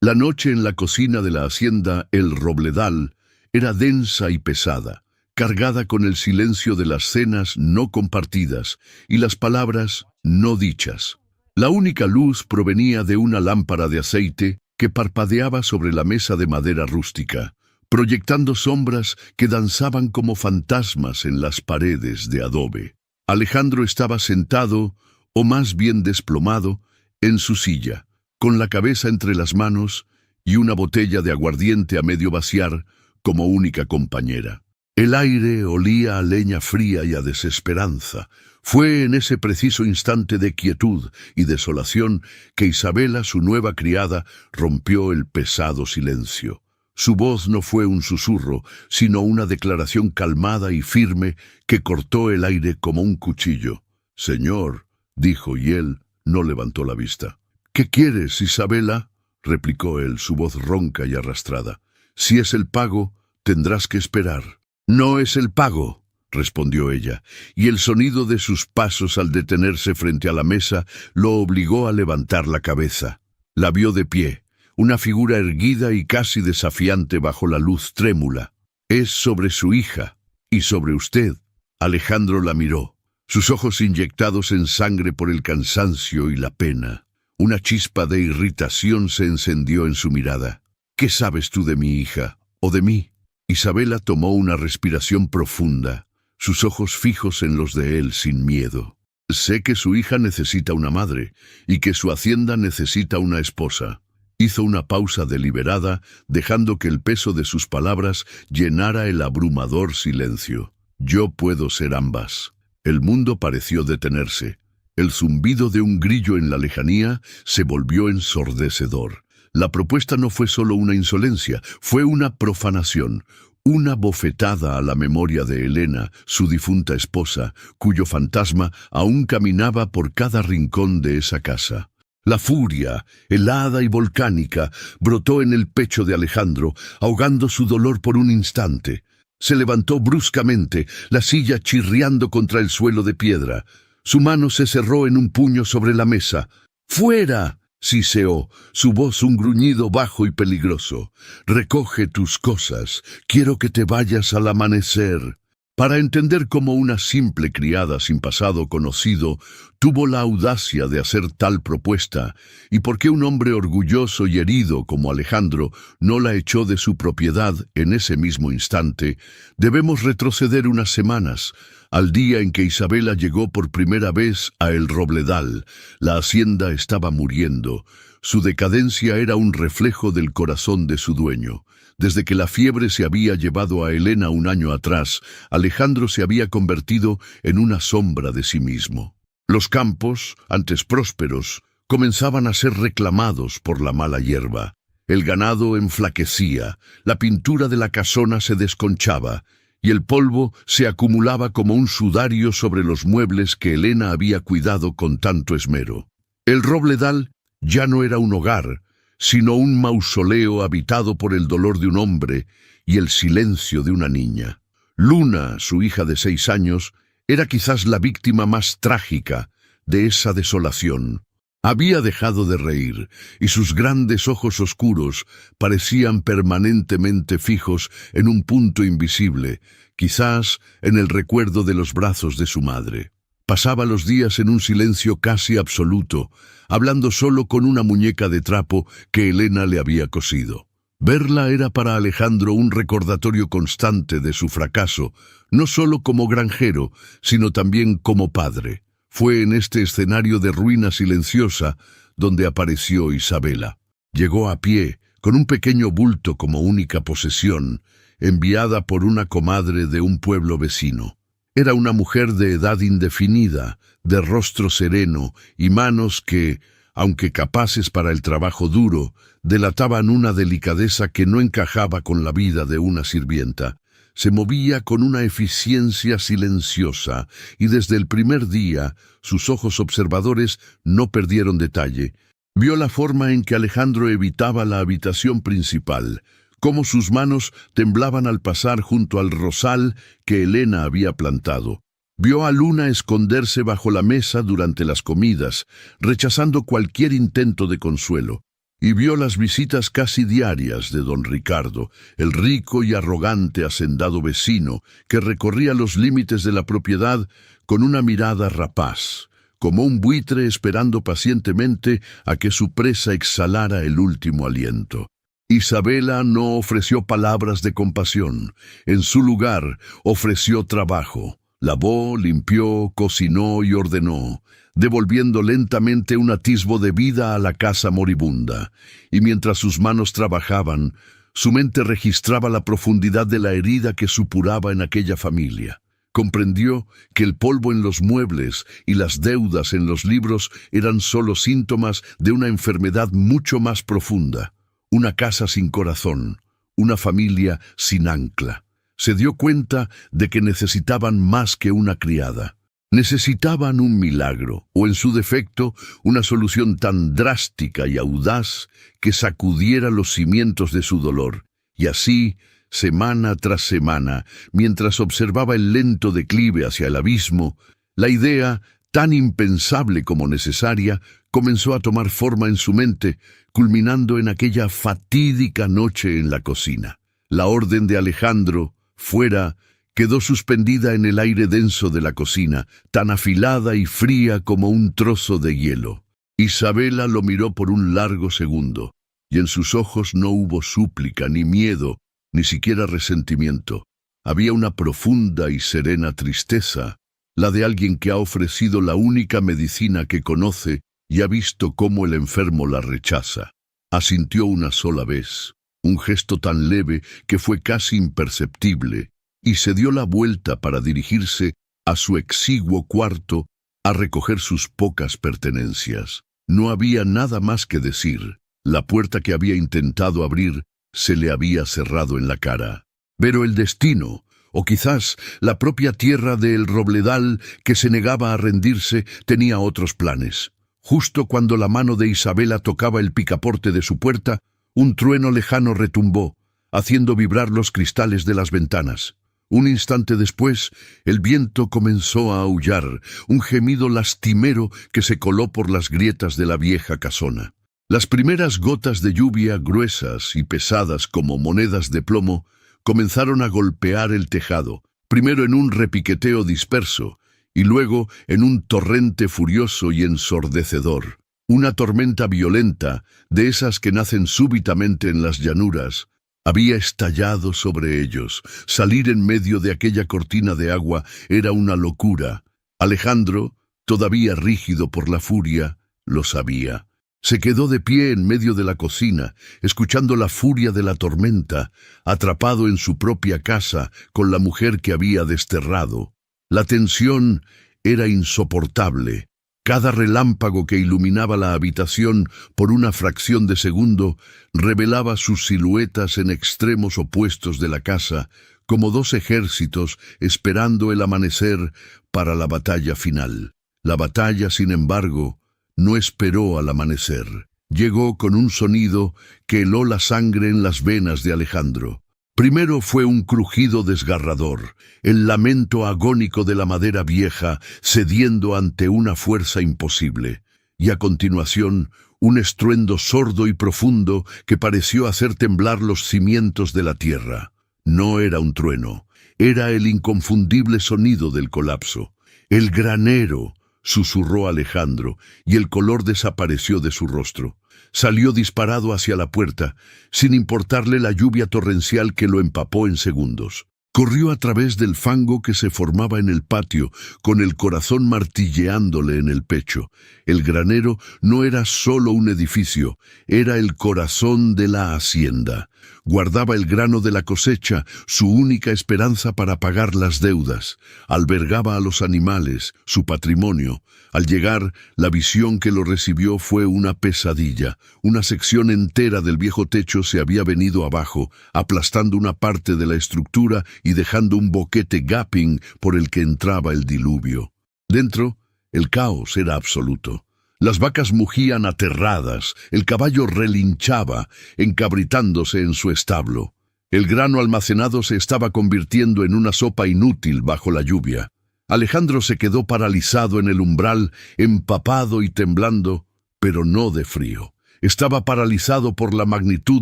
La noche en la cocina de la hacienda El Robledal era densa y pesada, cargada con el silencio de las cenas no compartidas y las palabras no dichas. La única luz provenía de una lámpara de aceite que parpadeaba sobre la mesa de madera rústica, proyectando sombras que danzaban como fantasmas en las paredes de adobe. Alejandro estaba sentado, o más bien desplomado, en su silla, con la cabeza entre las manos y una botella de aguardiente a medio vaciar como única compañera. El aire olía a leña fría y a desesperanza. Fue en ese preciso instante de quietud y desolación que Isabela, su nueva criada, rompió el pesado silencio. Su voz no fue un susurro, sino una declaración calmada y firme que cortó el aire como un cuchillo. «Señor», dijo, y él no levantó la vista. «¿Qué quieres, Isabela?», replicó él, su voz ronca y arrastrada. «Si es el pago, tendrás que esperar». «No es el pago», respondió ella, y el sonido de sus pasos al detenerse frente a la mesa lo obligó a levantar la cabeza. La vio de pie, una figura erguida y casi desafiante bajo la luz trémula. «Es sobre su hija, y sobre usted». Alejandro la miró, sus ojos inyectados en sangre por el cansancio y la pena. Una chispa de irritación se encendió en su mirada. «¿Qué sabes tú de mi hija, o de mí?». Isabela tomó una respiración profunda, sus ojos fijos en los de él sin miedo. «Sé que su hija necesita una madre, y que su hacienda necesita una esposa». Hizo una pausa deliberada, dejando que el peso de sus palabras llenara el abrumador silencio. «Yo puedo ser ambas». El mundo pareció detenerse. El zumbido de un grillo en la lejanía se volvió ensordecedor. La propuesta no fue solo una insolencia, fue una profanación, una bofetada a la memoria de Helena, su difunta esposa, cuyo fantasma aún caminaba por cada rincón de esa casa. La furia, helada y volcánica, brotó en el pecho de Alejandro, ahogando su dolor por un instante. Se levantó bruscamente, la silla chirriando contra el suelo de piedra. Su mano se cerró en un puño sobre la mesa. «¡Fuera!», siseó, su voz un gruñido bajo y peligroso. «Recoge tus cosas, quiero que te vayas al amanecer». Para entender cómo una simple criada sin pasado conocido tuvo la audacia de hacer tal propuesta, y por qué un hombre orgulloso y herido como Alejandro no la echó de su propiedad en ese mismo instante, debemos retroceder unas semanas, al día en que Isabela llegó por primera vez a El Robledal. La hacienda estaba muriendo. Su decadencia era un reflejo del corazón de su dueño. Desde que la fiebre se había llevado a Helena un año atrás, Alejandro se había convertido en una sombra de sí mismo. Los campos, antes prósperos, comenzaban a ser reclamados por la mala hierba. El ganado enflaquecía, la pintura de la casona se desconchaba, y el polvo se acumulaba como un sudario sobre los muebles que Helena había cuidado con tanto esmero. El Robledal ya no era un hogar, sino un mausoleo habitado por el dolor de un hombre y el silencio de una niña. Luna, su hija de 6 años, era quizás la víctima más trágica de esa desolación. Había dejado de reír, y sus grandes ojos oscuros parecían permanentemente fijos en un punto invisible, quizás en el recuerdo de los brazos de su madre. Pasaba los días en un silencio casi absoluto, hablando solo con una muñeca de trapo que Helena le había cosido. Verla era para Alejandro un recordatorio constante de su fracaso, no solo como granjero, sino también como padre. Fue en este escenario de ruina silenciosa donde apareció Isabela. Llegó a pie, con un pequeño bulto como única posesión, enviada por una comadre de un pueblo vecino. Era una mujer de edad indefinida, de rostro sereno y manos que, aunque capaces para el trabajo duro, delataban una delicadeza que no encajaba con la vida de una sirvienta. Se movía con una eficiencia silenciosa, y desde el primer día sus ojos observadores no perdieron detalle. Vio la forma en que Alejandro evitaba la habitación principal, cómo sus manos temblaban al pasar junto al rosal que Helena había plantado. Vio a Luna esconderse bajo la mesa durante las comidas, rechazando cualquier intento de consuelo. y vio las visitas casi diarias de don Ricardo, el rico y arrogante hacendado vecino que recorría los límites de la propiedad con una mirada rapaz, como un buitre esperando pacientemente a que su presa exhalara el último aliento. Isabela no ofreció palabras de compasión. En su lugar, ofreció trabajo. Lavó, limpió, cocinó y ordenó, devolviendo lentamente un atisbo de vida a la casa moribunda. Y mientras sus manos trabajaban, su mente registraba la profundidad de la herida que supuraba en aquella familia. Comprendió que el polvo en los muebles y las deudas en los libros eran solo síntomas de una enfermedad mucho más profunda. Una casa sin corazón, una familia sin ancla. Se dio cuenta de que necesitaban más que una criada. Necesitaban un milagro, o en su defecto, una solución tan drástica y audaz que sacudiera los cimientos de su dolor. Y así, semana tras semana, mientras observaba el lento declive hacia el abismo, la idea, tan impensable como necesaria, comenzó a tomar forma en su mente, culminando en aquella fatídica noche en la cocina. La orden de Alejandro, fuera, quedó suspendida en el aire denso de la cocina, tan afilada y fría como un trozo de hielo. Isabela lo miró por un largo segundo, y en sus ojos no hubo súplica, ni miedo, ni siquiera resentimiento. Había una profunda y serena tristeza, la de alguien que ha ofrecido la única medicina que conoce y ha visto cómo el enfermo la rechaza. Asintió una sola vez, un gesto tan leve que fue casi imperceptible, y se dio la vuelta para dirigirse a su exiguo cuarto a recoger sus pocas pertenencias. No había nada más que decir. La puerta que había intentado abrir se le había cerrado en la cara. Pero el destino, o quizás la propia tierra de El Robledal, que se negaba a rendirse, tenía otros planes. Justo cuando la mano de Isabela tocaba el picaporte de su puerta, un trueno lejano retumbó, haciendo vibrar los cristales de las ventanas. Un instante después, el viento comenzó a aullar, un gemido lastimero que se coló por las grietas de la vieja casona. Las primeras gotas de lluvia, gruesas y pesadas como monedas de plomo, comenzaron a golpear el tejado, primero en un repiqueteo disperso, y luego en un torrente furioso y ensordecedor. Una tormenta violenta, de esas que nacen súbitamente en las llanuras, había estallado sobre ellos. Salir en medio de aquella cortina de agua era una locura. Alejandro, todavía rígido por la furia, lo sabía. Se quedó de pie en medio de la cocina, escuchando la furia de la tormenta, atrapado en su propia casa con la mujer que había desterrado. La tensión era insoportable. Cada relámpago que iluminaba la habitación por una fracción de segundo revelaba sus siluetas en extremos opuestos de la casa, como dos ejércitos esperando el amanecer para la batalla final. La batalla, sin embargo, no esperó al amanecer. Llegó con un sonido que heló la sangre en las venas de Alejandro. Primero fue un crujido desgarrador, el lamento agónico de la madera vieja cediendo ante una fuerza imposible, y a continuación un estruendo sordo y profundo que pareció hacer temblar los cimientos de la tierra. No era un trueno, era el inconfundible sonido del colapso. «El granero», susurró Alejandro, y el color desapareció de su rostro. Salió disparado hacia la puerta, sin importarle la lluvia torrencial que lo empapó en segundos. Corrió a través del fango que se formaba en el patio, con el corazón martilleándole en el pecho. El granero no era solo un edificio, era el corazón de la hacienda. Guardaba el grano de la cosecha, su única esperanza para pagar las deudas. Albergaba a los animales, su patrimonio. Al llegar, la visión que lo recibió fue una pesadilla. Una sección entera del viejo techo se había venido abajo, aplastando una parte de la estructura y dejando un boquete gaping por el que entraba el diluvio. Dentro, el caos era absoluto. Las vacas mugían aterradas, el caballo relinchaba, encabritándose en su establo. El grano almacenado se estaba convirtiendo en una sopa inútil bajo la lluvia. Alejandro se quedó paralizado en el umbral, empapado y temblando, pero no de frío. Estaba paralizado por la magnitud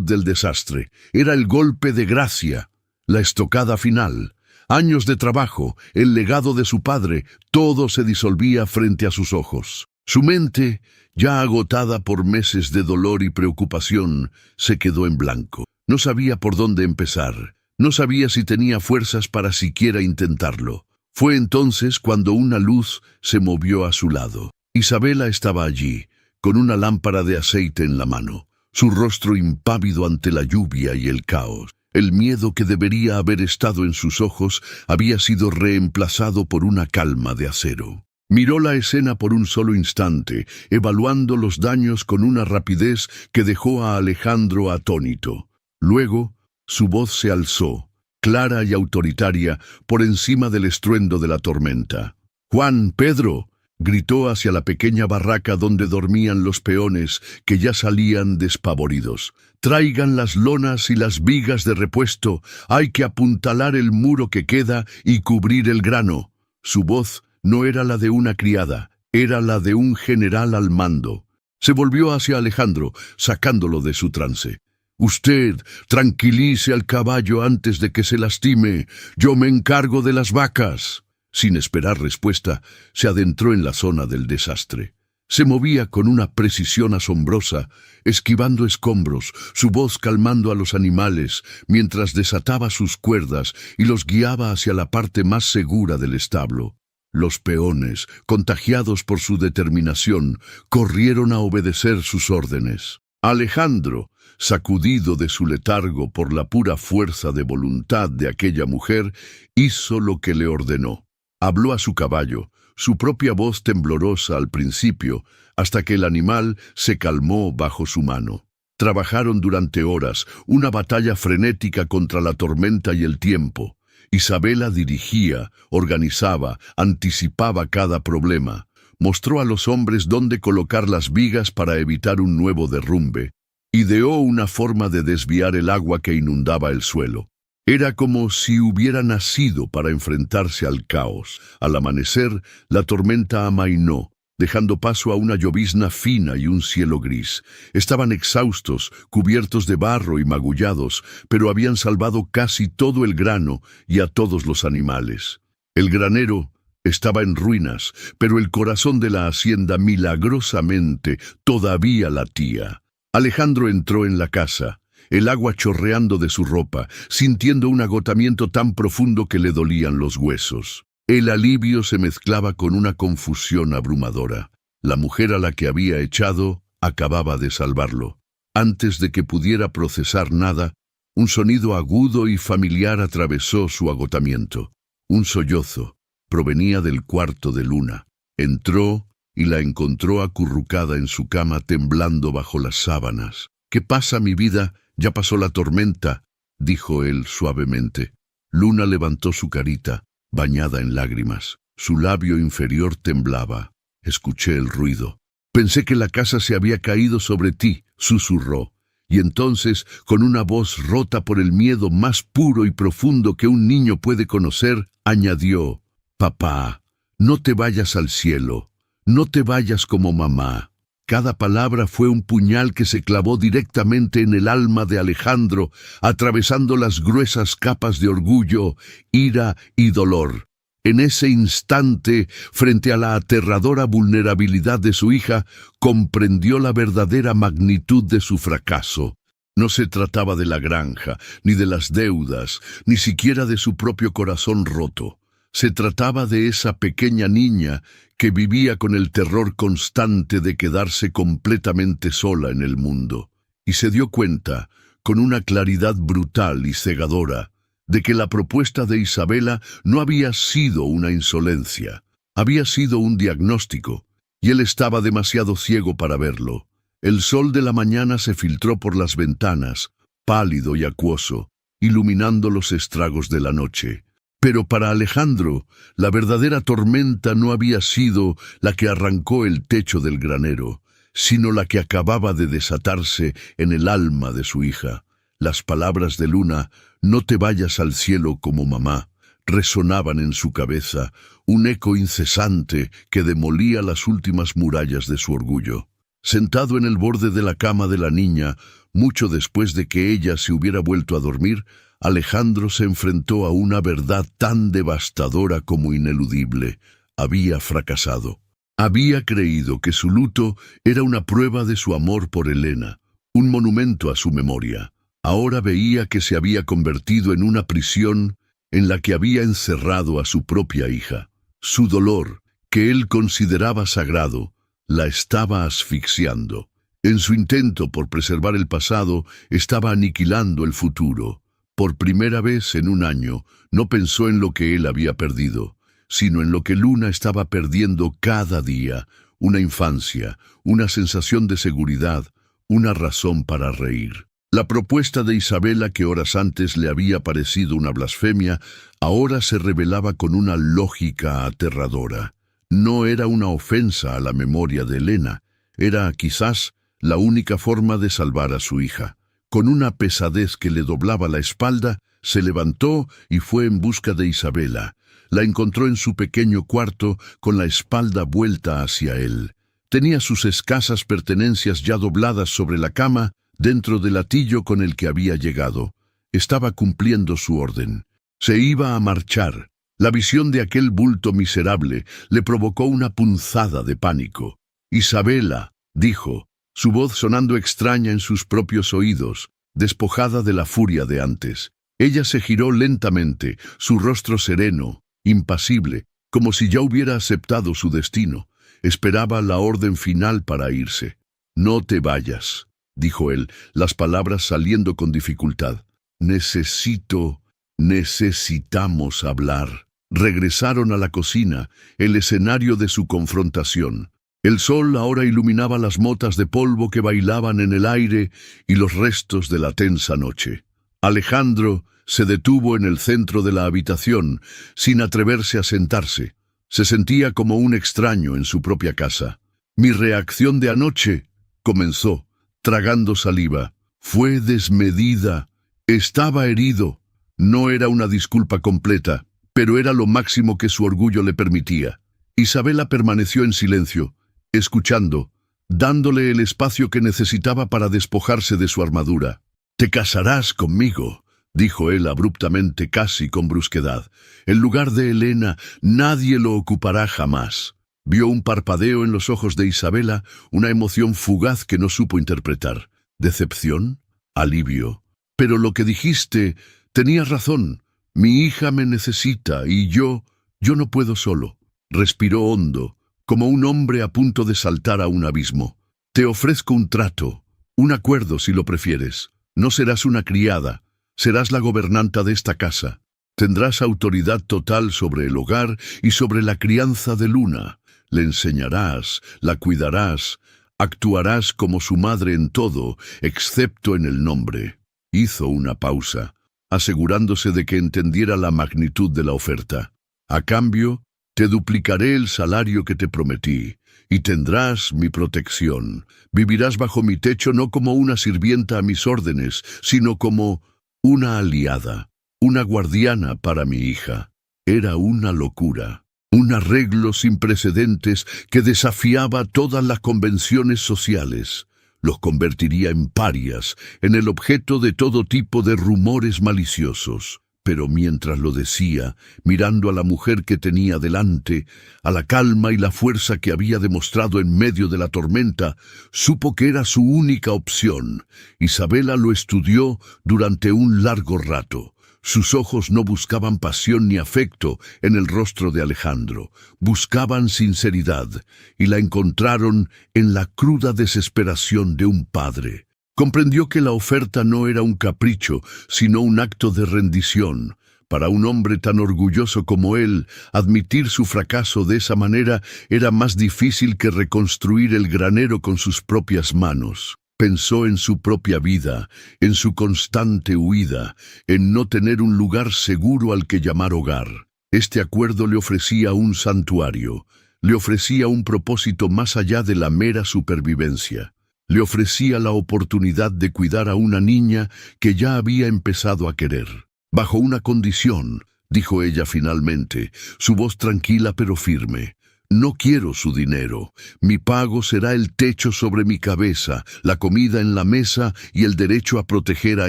del desastre. Era el golpe de gracia, la estocada final. Años de trabajo, el legado de su padre, todo se disolvía frente a sus ojos. Su mente, ya agotada por meses de dolor y preocupación, se quedó en blanco. No sabía por dónde empezar. No sabía si tenía fuerzas para siquiera intentarlo. Fue entonces cuando una luz se movió a su lado. Isabela estaba allí, con una lámpara de aceite en la mano, su rostro impávido ante la lluvia y el caos. El miedo que debería haber estado en sus ojos había sido reemplazado por una calma de acero. Miró la escena por un solo instante, evaluando los daños con una rapidez que dejó a Alejandro atónito. Luego, su voz se alzó, clara y autoritaria, por encima del estruendo de la tormenta. «Juan, Pedro», gritó hacia la pequeña barraca donde dormían los peones, que ya salían despavoridos. «Traigan las lonas y las vigas de repuesto. Hay que apuntalar el muro que queda y cubrir el grano». Su voz no era la de una criada, era la de un general al mando. Se volvió hacia Alejandro, sacándolo de su trance. «Usted, tranquilice al caballo antes de que se lastime. Yo me encargo de las vacas». Sin esperar respuesta, se adentró en la zona del desastre. Se movía con una precisión asombrosa, esquivando escombros, su voz calmando a los animales, mientras desataba sus cuerdas y los guiaba hacia la parte más segura del establo. Los peones, contagiados por su determinación, corrieron a obedecer sus órdenes. Alejandro, sacudido de su letargo por la pura fuerza de voluntad de aquella mujer, hizo lo que le ordenó. Habló a su caballo, su propia voz temblorosa al principio, hasta que el animal se calmó bajo su mano. Trabajaron durante horas, una batalla frenética contra la tormenta y el tiempo. Isabela dirigía, organizaba, anticipaba cada problema. Mostró a los hombres dónde colocar las vigas para evitar un nuevo derrumbe. Ideó una forma de desviar el agua que inundaba el suelo. Era como si hubiera nacido para enfrentarse al caos. Al amanecer, la tormenta amainó, dejando paso a una llovizna fina y un cielo gris. Estaban exhaustos, cubiertos de barro y magullados, pero habían salvado casi todo el grano y a todos los animales. El granero estaba en ruinas, pero el corazón de la hacienda milagrosamente todavía latía. Alejandro entró en la casa, el agua chorreando de su ropa, sintiendo un agotamiento tan profundo que le dolían los huesos. El alivio se mezclaba con una confusión abrumadora. La mujer a la que había echado acababa de salvarlo. Antes de que pudiera procesar nada, un sonido agudo y familiar atravesó su agotamiento. Un sollozo provenía del cuarto de Luna. Entró y la encontró acurrucada en su cama temblando bajo las sábanas. «¿Qué pasa, mi vida? Ya pasó la tormenta», dijo él suavemente. Luna levantó su carita, bañada en lágrimas. Su labio inferior temblaba. «Escuché el ruido. Pensé que la casa se había caído sobre ti», susurró. Y entonces, con una voz rota por el miedo más puro y profundo que un niño puede conocer, añadió: «Papá, no te vayas al cielo. No te vayas como mamá». Cada palabra fue un puñal que se clavó directamente en el alma de Alejandro, atravesando las gruesas capas de orgullo, ira y dolor. En ese instante, frente a la aterradora vulnerabilidad de su hija, comprendió la verdadera magnitud de su fracaso. No se trataba de la granja, ni de las deudas, ni siquiera de su propio corazón roto. Se trataba de esa pequeña niña que vivía con el terror constante de quedarse completamente sola en el mundo. Y se dio cuenta, con una claridad brutal y cegadora, de que la propuesta de Isabela no había sido una insolencia, había sido un diagnóstico, y él estaba demasiado ciego para verlo. El sol de la mañana se filtró por las ventanas, pálido y acuoso, iluminando los estragos de la noche. Pero para Alejandro, la verdadera tormenta no había sido la que arrancó el techo del granero, sino la que acababa de desatarse en el alma de su hija. Las palabras de Luna, «No te vayas al cielo como mamá», resonaban en su cabeza, un eco incesante que demolía las últimas murallas de su orgullo. Sentado en el borde de la cama de la niña, mucho después de que ella se hubiera vuelto a dormir, Alejandro se enfrentó a una verdad tan devastadora como ineludible. Había fracasado. Había creído que su luto era una prueba de su amor por Elena, un monumento a su memoria. Ahora veía que se había convertido en una prisión en la que había encerrado a su propia hija. Su dolor, que él consideraba sagrado, la estaba asfixiando. En su intento por preservar el pasado, estaba aniquilando el futuro. Por primera vez en un año, no pensó en lo que él había perdido, sino en lo que Luna estaba perdiendo cada día: una infancia, una sensación de seguridad, una razón para reír. La propuesta de Isabela, que horas antes le había parecido una blasfemia, ahora se revelaba con una lógica aterradora. No era una ofensa a la memoria de Elena, era quizás la única forma de salvar a su hija. Con una pesadez que le doblaba la espalda, se levantó y fue en busca de Isabela. La encontró en su pequeño cuarto, con la espalda vuelta hacia él. Tenía sus escasas pertenencias ya dobladas sobre la cama, dentro del atillo con el que había llegado. Estaba cumpliendo su orden. Se iba a marchar. La visión de aquel bulto miserable le provocó una punzada de pánico. «Isabela», dijo, su voz sonando extraña en sus propios oídos, despojada de la furia de antes. Ella se giró lentamente, su rostro sereno, impasible, como si ya hubiera aceptado su destino. Esperaba la orden final para irse. «No te vayas», dijo él, las palabras saliendo con dificultad. Necesitamos hablar». Regresaron a la cocina, el escenario de su confrontación. El sol ahora iluminaba las motas de polvo que bailaban en el aire y los restos de la tensa noche. Alejandro se detuvo en el centro de la habitación, sin atreverse a sentarse. Se sentía como un extraño en su propia casa. «Mi reacción de anoche», comenzó, tragando saliva, «fue desmedida. Estaba herido». No era una disculpa completa, pero era lo máximo que su orgullo le permitía. Isabela permaneció en silencio, escuchando, dándole el espacio que necesitaba para despojarse de su armadura. «Te casarás conmigo», dijo él abruptamente, casi con brusquedad. «El lugar de Elena nadie lo ocupará jamás». Vio un parpadeo en los ojos de Isabela, una emoción fugaz que no supo interpretar. ¿Decepción? ¿Alivio? «Pero lo que dijiste, tenías razón. Mi hija me necesita y yo no puedo solo». Respiró hondo, como un hombre a punto de saltar a un abismo. «Te ofrezco un trato, un acuerdo si lo prefieres. No serás una criada, serás la gobernanta de esta casa. Tendrás autoridad total sobre el hogar y sobre la crianza de Luna. Le enseñarás, la cuidarás, actuarás como su madre en todo, excepto en el nombre». Hizo una pausa, asegurándose de que entendiera la magnitud de la oferta. «A cambio, te duplicaré el salario que te prometí, y tendrás mi protección. Vivirás bajo mi techo no como una sirvienta a mis órdenes, sino como una aliada, una guardiana para mi hija». Era una locura, un arreglo sin precedentes que desafiaba todas las convenciones sociales. Los convertiría en parias, en el objeto de todo tipo de rumores maliciosos. Pero mientras lo decía, mirando a la mujer que tenía delante, a la calma y la fuerza que había demostrado en medio de la tormenta, supo que era su única opción. Isabela lo estudió durante un largo rato. Sus ojos no buscaban pasión ni afecto en el rostro de Alejandro, buscaban sinceridad, y la encontraron en la cruda desesperación de un padre. Comprendió que la oferta no era un capricho, sino un acto de rendición. Para un hombre tan orgulloso como él, admitir su fracaso de esa manera era más difícil que reconstruir el granero con sus propias manos. Pensó en su propia vida, en su constante huida, en no tener un lugar seguro al que llamar hogar. Este acuerdo le ofrecía un santuario, le ofrecía un propósito más allá de la mera supervivencia. Le ofrecía la oportunidad de cuidar a una niña que ya había empezado a querer. «Bajo una condición», dijo ella finalmente, su voz tranquila pero firme. No quiero su dinero. Mi pago será el techo sobre mi cabeza, la comida en la mesa y el derecho a proteger a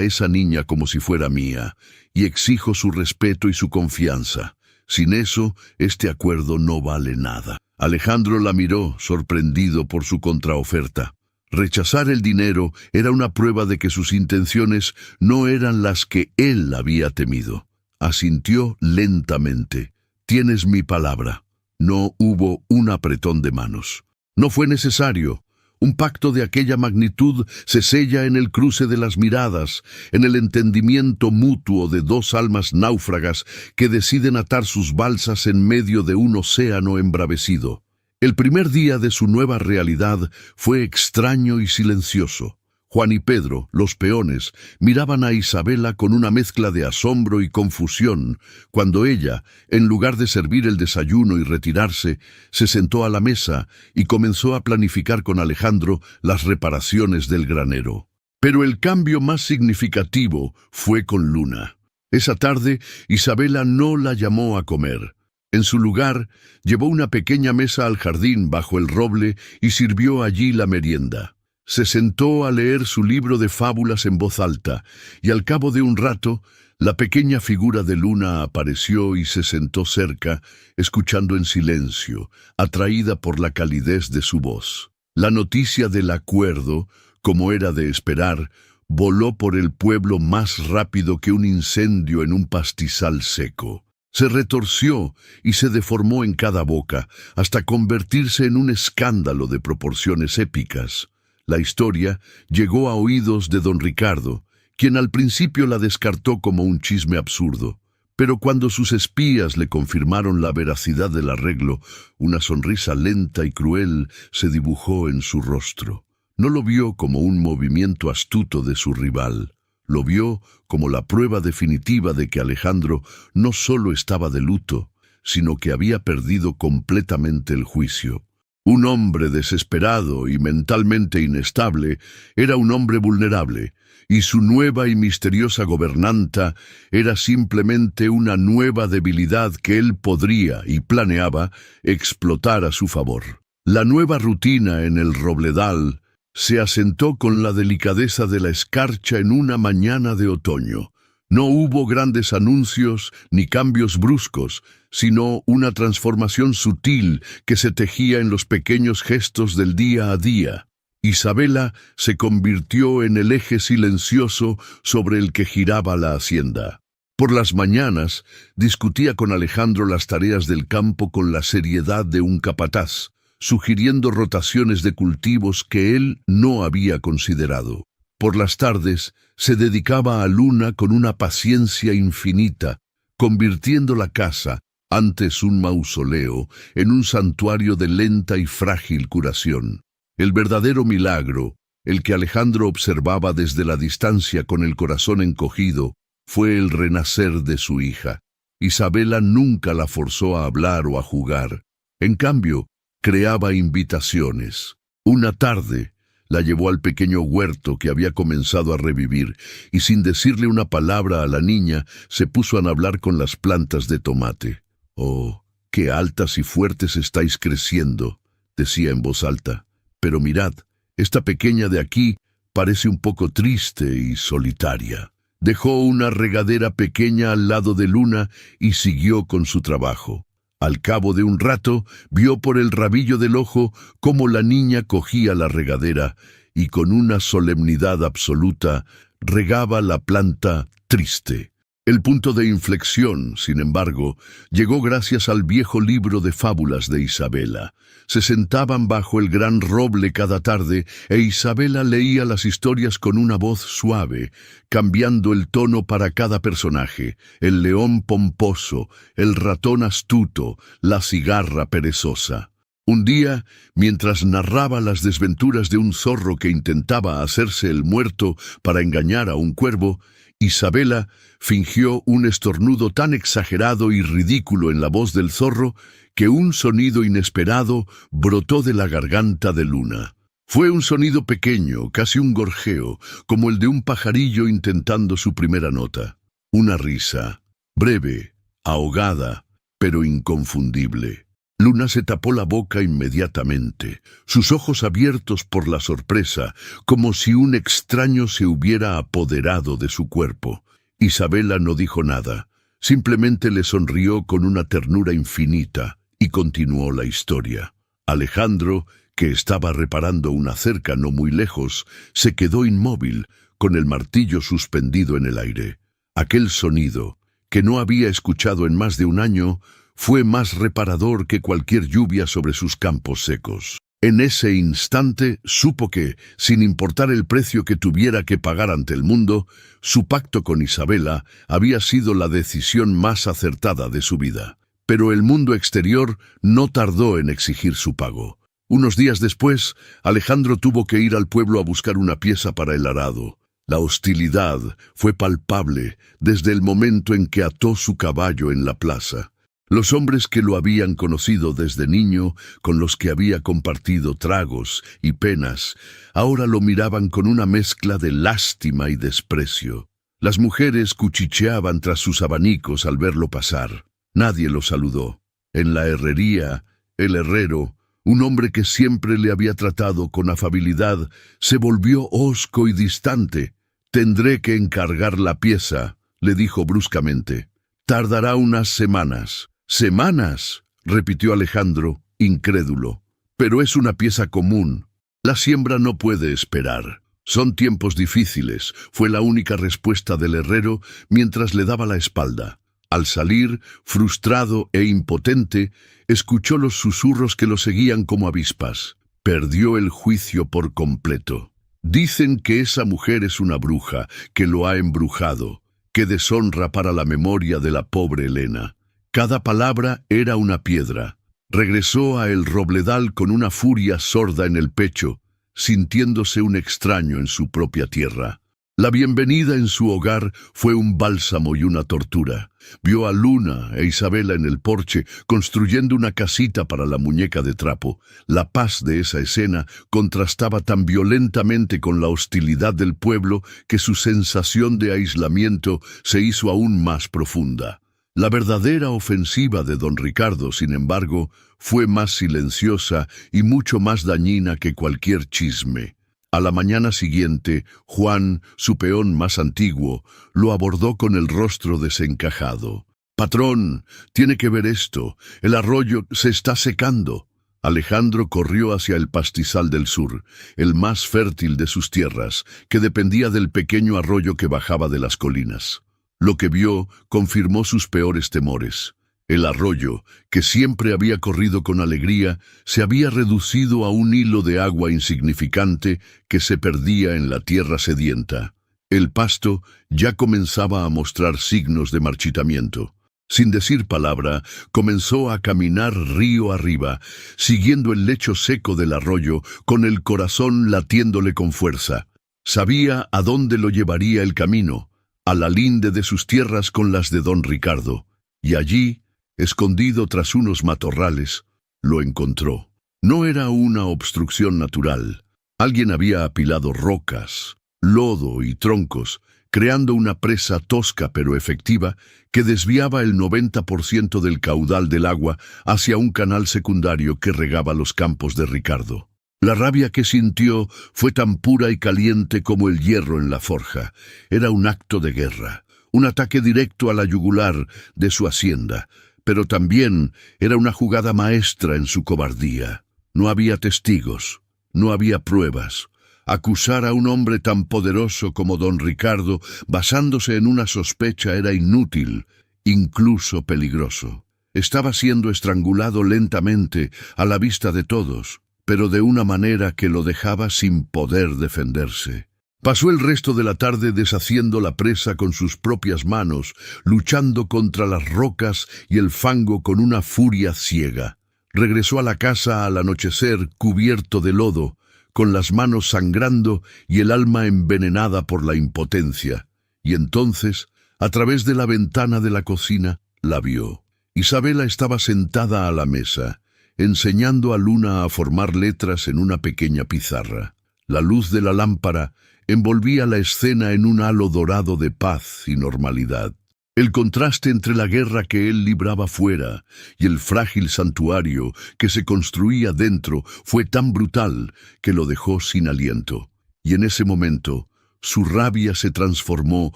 esa niña como si fuera mía. Y exijo su respeto y su confianza. Sin eso, este acuerdo no vale nada. Alejandro la miró, sorprendido por su contraoferta. Rechazar el dinero era una prueba de que sus intenciones no eran las que él había temido. Asintió lentamente. Tienes mi palabra. No hubo un apretón de manos. No fue necesario. Un pacto de aquella magnitud se sella en el cruce de las miradas, en el entendimiento mutuo de dos almas náufragas que deciden atar sus balsas en medio de un océano embravecido. El primer día de su nueva realidad fue extraño y silencioso. Juan y Pedro, los peones, miraban a Isabela con una mezcla de asombro y confusión, cuando ella, en lugar de servir el desayuno y retirarse, se sentó a la mesa y comenzó a planificar con Alejandro las reparaciones del granero. Pero el cambio más significativo fue con Luna. Esa tarde, Isabela no la llamó a comer. En su lugar, llevó una pequeña mesa al jardín bajo el roble y sirvió allí la merienda. Se sentó a leer su libro de fábulas en voz alta, y al cabo de un rato, la pequeña figura de Luna apareció y se sentó cerca, escuchando en silencio, atraída por la calidez de su voz. La noticia del acuerdo, como era de esperar, voló por el pueblo más rápido que un incendio en un pastizal seco. Se retorció y se deformó en cada boca, hasta convertirse en un escándalo de proporciones épicas. La historia llegó a oídos de don Ricardo, quien al principio la descartó como un chisme absurdo. Pero cuando sus espías le confirmaron la veracidad del arreglo, una sonrisa lenta y cruel se dibujó en su rostro. No lo vio como un movimiento astuto de su rival. Lo vio como la prueba definitiva de que Alejandro no solo estaba de luto, sino que había perdido completamente el juicio. Un hombre desesperado y mentalmente inestable era un hombre vulnerable, y su nueva y misteriosa gobernanta era simplemente una nueva debilidad que él podría y planeaba explotar a su favor. La nueva rutina en el Robledal se asentó con la delicadeza de la escarcha en una mañana de otoño. No hubo grandes anuncios ni cambios bruscos, sino una transformación sutil que se tejía en los pequeños gestos del día a día. Isabela se convirtió en el eje silencioso sobre el que giraba la hacienda. Por las mañanas discutía con Alejandro las tareas del campo con la seriedad de un capataz, sugiriendo rotaciones de cultivos que él no había considerado. Por las tardes se dedicaba a Luna con una paciencia infinita, convirtiendo la casa, antes un mausoleo, en un santuario de lenta y frágil curación. El verdadero milagro, el que Alejandro observaba desde la distancia con el corazón encogido, fue el renacer de su hija. Isabela nunca la forzó a hablar o a jugar. En cambio, creaba invitaciones. Una tarde, la llevó al pequeño huerto que había comenzado a revivir, y sin decirle una palabra a la niña, se puso a hablar con las plantas de tomate. «Oh, qué altas y fuertes estáis creciendo», decía en voz alta. «Pero mirad, esta pequeña de aquí parece un poco triste y solitaria». Dejó una regadera pequeña al lado de Luna y siguió con su trabajo. Al cabo de un rato, vio por el rabillo del ojo cómo la niña cogía la regadera y con una solemnidad absoluta regaba la planta triste. El punto de inflexión, sin embargo, llegó gracias al viejo libro de fábulas de Isabela. Se sentaban bajo el gran roble cada tarde e Isabela leía las historias con una voz suave, cambiando el tono para cada personaje: el león pomposo, el ratón astuto, la cigarra perezosa. Un día, mientras narraba las desventuras de un zorro que intentaba hacerse el muerto para engañar a un cuervo, Isabela fingió un estornudo tan exagerado y ridículo en la voz del zorro que un sonido inesperado brotó de la garganta de Luna. Fue un sonido pequeño, casi un gorjeo, como el de un pajarillo intentando su primera nota. Una risa, breve, ahogada, pero inconfundible. Luna se tapó la boca inmediatamente, sus ojos abiertos por la sorpresa, como si un extraño se hubiera apoderado de su cuerpo. Isabela no dijo nada, simplemente le sonrió con una ternura infinita y continuó la historia. Alejandro, que estaba reparando una cerca no muy lejos, se quedó inmóvil, con el martillo suspendido en el aire. Aquel sonido, que no había escuchado en más de un año, fue más reparador que cualquier lluvia sobre sus campos secos. En ese instante supo que, sin importar el precio que tuviera que pagar ante el mundo, su pacto con Isabela había sido la decisión más acertada de su vida. Pero el mundo exterior no tardó en exigir su pago. Unos días después, Alejandro tuvo que ir al pueblo a buscar una pieza para el arado. La hostilidad fue palpable desde el momento en que ató su caballo en la plaza. Los hombres que lo habían conocido desde niño, con los que había compartido tragos y penas, ahora lo miraban con una mezcla de lástima y desprecio. Las mujeres cuchicheaban tras sus abanicos al verlo pasar. Nadie lo saludó. En la herrería, el herrero, un hombre que siempre le había tratado con afabilidad, se volvió hosco y distante. «Tendré que encargar la pieza», le dijo bruscamente. «Tardará unas semanas». «¿Semanas?», repitió Alejandro, incrédulo. «Pero es una pieza común. La siembra no puede esperar». «Son tiempos difíciles», fue la única respuesta del herrero mientras le daba la espalda. Al salir, frustrado e impotente, escuchó los susurros que lo seguían como avispas. Perdió el juicio por completo. «Dicen que esa mujer es una bruja, que lo ha embrujado. ¡Qué deshonra para la memoria de la pobre Elena!». Cada palabra era una piedra. Regresó a El Robledal con una furia sorda en el pecho, sintiéndose un extraño en su propia tierra. La bienvenida en su hogar fue un bálsamo y una tortura. Vio a Luna e Isabela en el porche construyendo una casita para la muñeca de trapo. La paz de esa escena contrastaba tan violentamente con la hostilidad del pueblo que su sensación de aislamiento se hizo aún más profunda. La verdadera ofensiva de don Ricardo, sin embargo, fue más silenciosa y mucho más dañina que cualquier chisme. A la mañana siguiente, Juan, su peón más antiguo, lo abordó con el rostro desencajado. «Patrón, tiene que ver esto. El arroyo se está secando». Alejandro corrió hacia el pastizal del sur, el más fértil de sus tierras, que dependía del pequeño arroyo que bajaba de las colinas. Lo que vio confirmó sus peores temores. El arroyo, que siempre había corrido con alegría, se había reducido a un hilo de agua insignificante que se perdía en la tierra sedienta. El pasto ya comenzaba a mostrar signos de marchitamiento. Sin decir palabra, comenzó a caminar río arriba, siguiendo el lecho seco del arroyo, con el corazón latiéndole con fuerza. Sabía a dónde lo llevaría el camino, a la linde de sus tierras con las de don Ricardo, y allí, escondido tras unos matorrales, lo encontró. No era una obstrucción natural. Alguien había apilado rocas, lodo y troncos, creando una presa tosca pero efectiva que desviaba el 90% del caudal del agua hacia un canal secundario que regaba los campos de Ricardo. La rabia que sintió fue tan pura y caliente como el hierro en la forja. Era un acto de guerra, un ataque directo a la yugular de su hacienda, pero también era una jugada maestra en su cobardía. No había testigos, no había pruebas. Acusar a un hombre tan poderoso como don Ricardo, basándose en una sospecha, era inútil, incluso peligroso. Estaba siendo estrangulado lentamente a la vista de todos, pero de una manera que lo dejaba sin poder defenderse. Pasó el resto de la tarde deshaciendo la presa con sus propias manos, luchando contra las rocas y el fango con una furia ciega. Regresó a la casa al anochecer cubierto de lodo, con las manos sangrando y el alma envenenada por la impotencia. Y entonces, a través de la ventana de la cocina, la vio. Isabela estaba sentada a la mesa, enseñando a Luna a formar letras en una pequeña pizarra. La luz de la lámpara envolvía la escena en un halo dorado de paz y normalidad. El contraste entre la guerra que él libraba fuera y el frágil santuario que se construía dentro fue tan brutal que lo dejó sin aliento. Y en ese momento, su rabia se transformó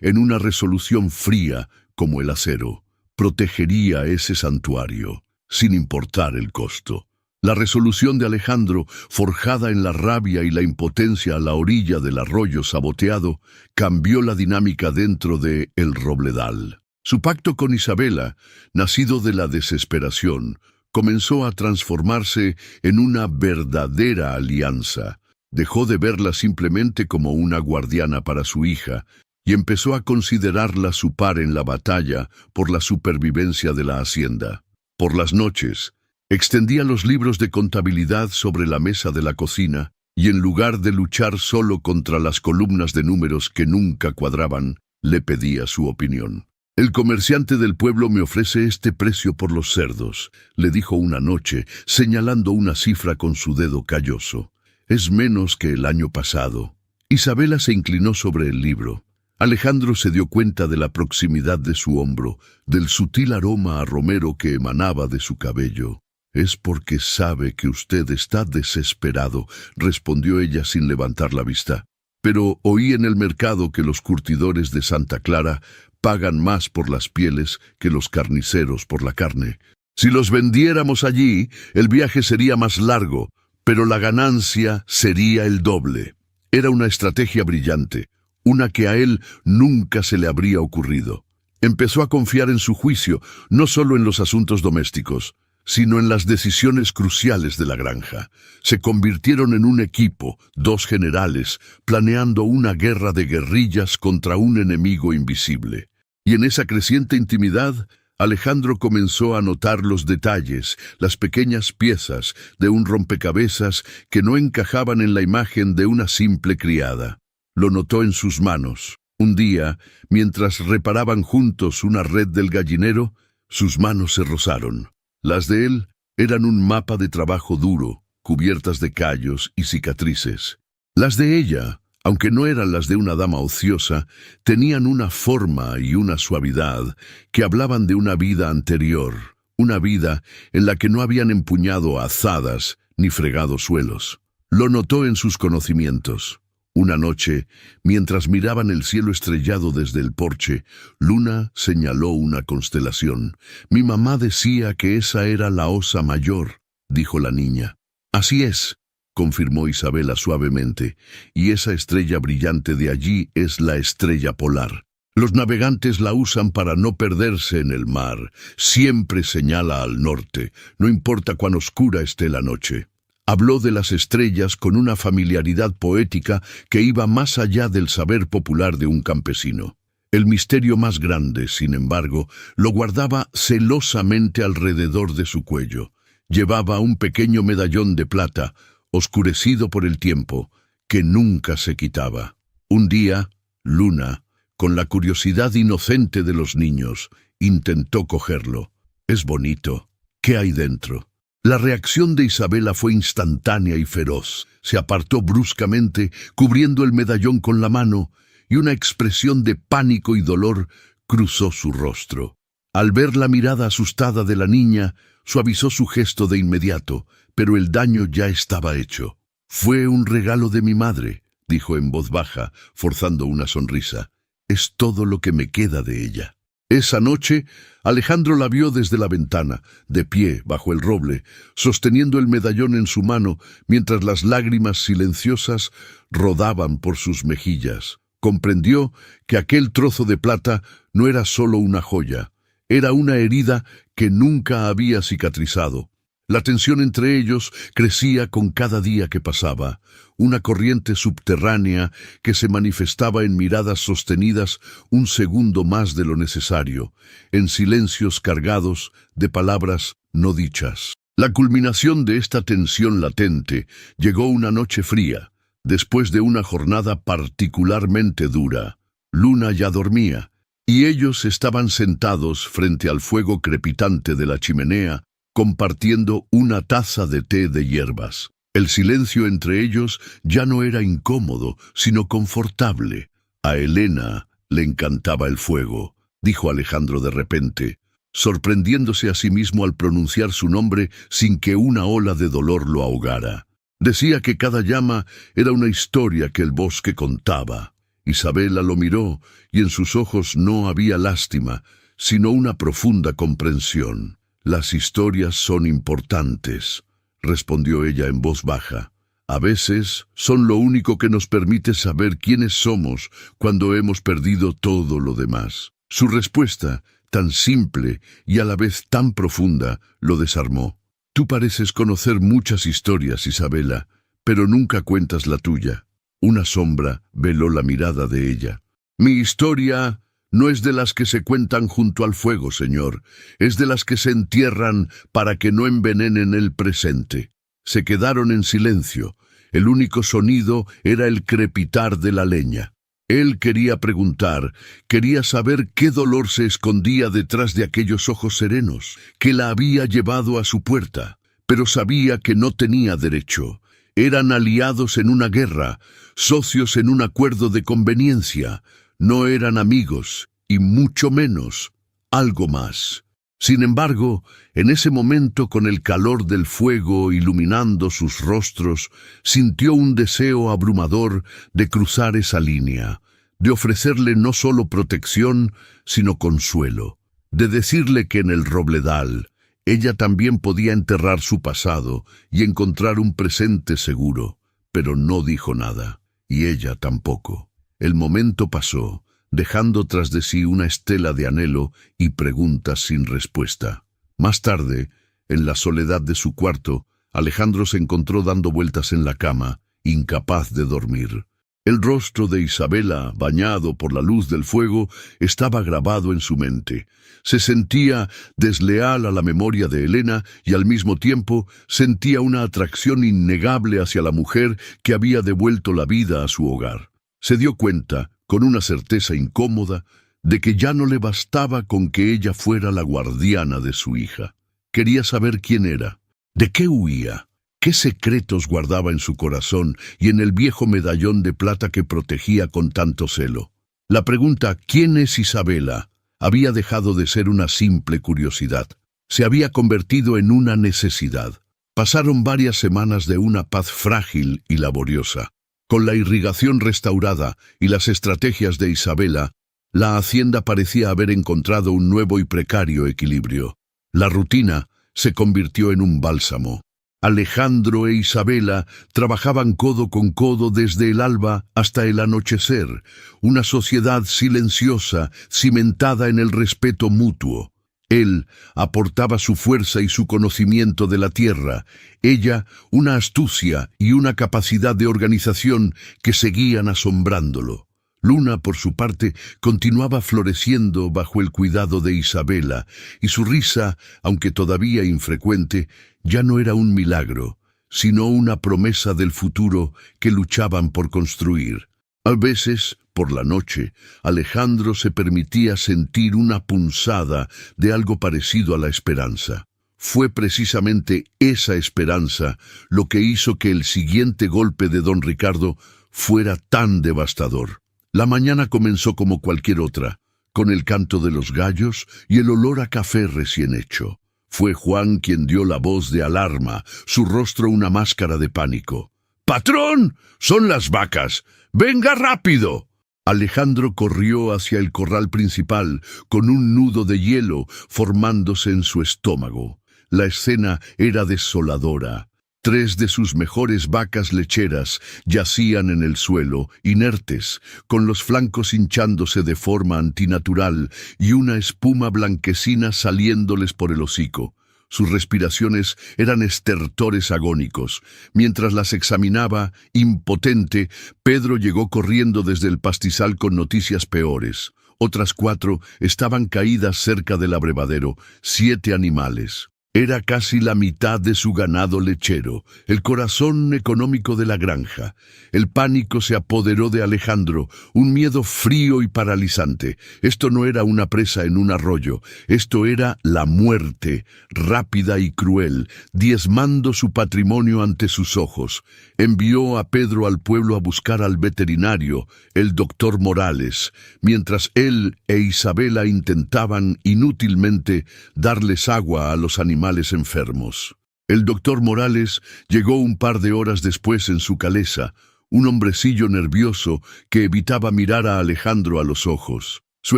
en una resolución fría como el acero. Protegería ese santuario, sin importar el costo. La resolución de Alejandro, forjada en la rabia y la impotencia a la orilla del arroyo saboteado, cambió la dinámica dentro de El Robledal. Su pacto con Isabela, nacido de la desesperación, comenzó a transformarse en una verdadera alianza. Dejó de verla simplemente como una guardiana para su hija y empezó a considerarla su par en la batalla por la supervivencia de la hacienda. Por las noches, extendía los libros de contabilidad sobre la mesa de la cocina y en lugar de luchar solo contra las columnas de números que nunca cuadraban, le pedía su opinión. «El comerciante del pueblo me ofrece este precio por los cerdos», le dijo una noche, señalando una cifra con su dedo calloso. «Es menos que el año pasado». Isabela se inclinó sobre el libro. Alejandro se dio cuenta de la proximidad de su hombro, del sutil aroma a romero que emanaba de su cabello. «Es porque sabe que usted está desesperado», respondió ella sin levantar la vista. «Pero oí en el mercado que los curtidores de Santa Clara pagan más por las pieles que los carniceros por la carne. Si los vendiéramos allí, el viaje sería más largo, pero la ganancia sería el doble». Era una estrategia brillante, una que a él nunca se le habría ocurrido. Empezó a confiar en su juicio, no solo en los asuntos domésticos, sino en las decisiones cruciales de la granja. Se convirtieron en un equipo, dos generales, planeando una guerra de guerrillas contra un enemigo invisible. Y en esa creciente intimidad, Alejandro comenzó a notar los detalles, las pequeñas piezas de un rompecabezas que no encajaban en la imagen de una simple criada. Lo notó en sus manos. Un día, mientras reparaban juntos una red del gallinero, sus manos se rozaron. Las de él eran un mapa de trabajo duro, cubiertas de callos y cicatrices. Las de ella, aunque no eran las de una dama ociosa, tenían una forma y una suavidad que hablaban de una vida anterior, una vida en la que no habían empuñado azadas ni fregado suelos. Lo notó en sus conocimientos. Una noche, mientras miraban el cielo estrellado desde el porche, Luna señaló una constelación. «Mi mamá decía que esa era la Osa Mayor», dijo la niña. «Así es», confirmó Isabela suavemente, «y esa estrella brillante de allí es la estrella polar. Los navegantes la usan para no perderse en el mar. Siempre señala al norte, no importa cuán oscura esté la noche». Habló de las estrellas con una familiaridad poética que iba más allá del saber popular de un campesino. El misterio más grande, sin embargo, lo guardaba celosamente alrededor de su cuello. Llevaba un pequeño medallón de plata, oscurecido por el tiempo, que nunca se quitaba. Un día, Luna, con la curiosidad inocente de los niños, intentó cogerlo. «Es bonito. ¿Qué hay dentro?». La reacción de Isabela fue instantánea y feroz. Se apartó bruscamente, cubriendo el medallón con la mano, y una expresión de pánico y dolor cruzó su rostro. Al ver la mirada asustada de la niña, suavizó su gesto de inmediato, pero el daño ya estaba hecho. «Fue un regalo de mi madre», dijo en voz baja, forzando una sonrisa. «Es todo lo que me queda de ella». Esa noche, Alejandro la vio desde la ventana, de pie bajo el roble, sosteniendo el medallón en su mano, mientras las lágrimas silenciosas rodaban por sus mejillas. Comprendió que aquel trozo de plata no era solo una joya, era una herida que nunca había cicatrizado. La tensión entre ellos crecía con cada día que pasaba, una corriente subterránea que se manifestaba en miradas sostenidas un segundo más de lo necesario, en silencios cargados de palabras no dichas. La culminación de esta tensión latente llegó una noche fría, después de una jornada particularmente dura. Luna ya dormía, y ellos estaban sentados frente al fuego crepitante de la chimenea, compartiendo una taza de té de hierbas. El silencio entre ellos ya no era incómodo, sino confortable. A Elena le encantaba el fuego. dijo Alejandro de repente, sorprendiéndose a sí mismo al pronunciar su nombre sin que una ola de dolor lo ahogara. Decía que cada llama era una historia que el bosque contaba. Isabela lo miró y en sus ojos no había lástima, sino una profunda comprensión. «Las historias son importantes», respondió ella en voz baja. «A veces son lo único que nos permite saber quiénes somos cuando hemos perdido todo lo demás». Su respuesta, tan simple y a la vez tan profunda, lo desarmó. «Tú pareces conocer muchas historias, Isabela, pero nunca cuentas la tuya». Una sombra veló la mirada de ella. «Mi historia no es de las que se cuentan junto al fuego, señor. Es de las que se entierran para que no envenenen el presente». Se quedaron en silencio. El único sonido era el crepitar de la leña. Él quería preguntar, quería saber qué dolor se escondía detrás de aquellos ojos serenos, que la había llevado a su puerta, pero sabía que no tenía derecho. Eran aliados en una guerra, socios en un acuerdo de conveniencia, no eran amigos, y mucho menos, algo más. Sin embargo, en ese momento, con el calor del fuego iluminando sus rostros, sintió un deseo abrumador de cruzar esa línea, de ofrecerle no solo protección, sino consuelo, de decirle que en el Robledal ella también podía enterrar su pasado y encontrar un presente seguro, pero no dijo nada, y ella tampoco. El momento pasó, dejando tras de sí una estela de anhelo y preguntas sin respuesta. Más tarde, en la soledad de su cuarto, Alejandro se encontró dando vueltas en la cama, incapaz de dormir. El rostro de Isabela, bañado por la luz del fuego, estaba grabado en su mente. Se sentía desleal a la memoria de Helena y al mismo tiempo sentía una atracción innegable hacia la mujer que había devuelto la vida a su hogar. Se dio cuenta, con una certeza incómoda, de que ya no le bastaba con que ella fuera la guardiana de su hija. Quería saber quién era, de qué huía, qué secretos guardaba en su corazón y en el viejo medallón de plata que protegía con tanto celo. La pregunta «¿Quién es Isabela?» había dejado de ser una simple curiosidad. Se había convertido en una necesidad. Pasaron varias semanas de una paz frágil y laboriosa. Con la irrigación restaurada y las estrategias de Isabela, la hacienda parecía haber encontrado un nuevo y precario equilibrio. La rutina se convirtió en un bálsamo. Alejandro e Isabela trabajaban codo con codo desde el alba hasta el anochecer, una sociedad silenciosa, cimentada en el respeto mutuo. Él aportaba su fuerza y su conocimiento de la tierra, ella una astucia y una capacidad de organización que seguían asombrándolo. Luna, por su parte, continuaba floreciendo bajo el cuidado de Isabela, y su risa, aunque todavía infrecuente, ya no era un milagro, sino una promesa del futuro que luchaban por construir. A veces, por la noche, Alejandro se permitía sentir una punzada de algo parecido a la esperanza. Fue precisamente esa esperanza lo que hizo que el siguiente golpe de don Ricardo fuera tan devastador. La mañana comenzó como cualquier otra, con el canto de los gallos y el olor a café recién hecho. Fue Juan quien dio la voz de alarma, su rostro una máscara de pánico. «¡Patrón! ¡Son las vacas! ¡Venga rápido!». Alejandro corrió hacia el corral principal, con un nudo de hielo formándose en su estómago. La escena era desoladora. 3 de sus mejores vacas lecheras yacían en el suelo, inertes, con los flancos hinchándose de forma antinatural y una espuma blanquecina saliéndoles por el hocico. Sus respiraciones eran estertores agónicos. Mientras las examinaba, impotente, Pedro llegó corriendo desde el pastizal con noticias peores. Otras 4 estaban caídas cerca del abrevadero, 7 animales. Era casi la mitad de su ganado lechero, el corazón económico de la granja. El pánico se apoderó de Alejandro, un miedo frío y paralizante. Esto no era una presa en un arroyo, esto era la muerte, rápida y cruel, diezmando su patrimonio ante sus ojos. Envió a Pedro al pueblo a buscar al veterinario, el doctor Morales, mientras él e Isabela intentaban inútilmente darles agua a los animales enfermos. El doctor Morales llegó un par de horas después en su calesa, un hombrecillo nervioso que evitaba mirar a Alejandro a los ojos. Su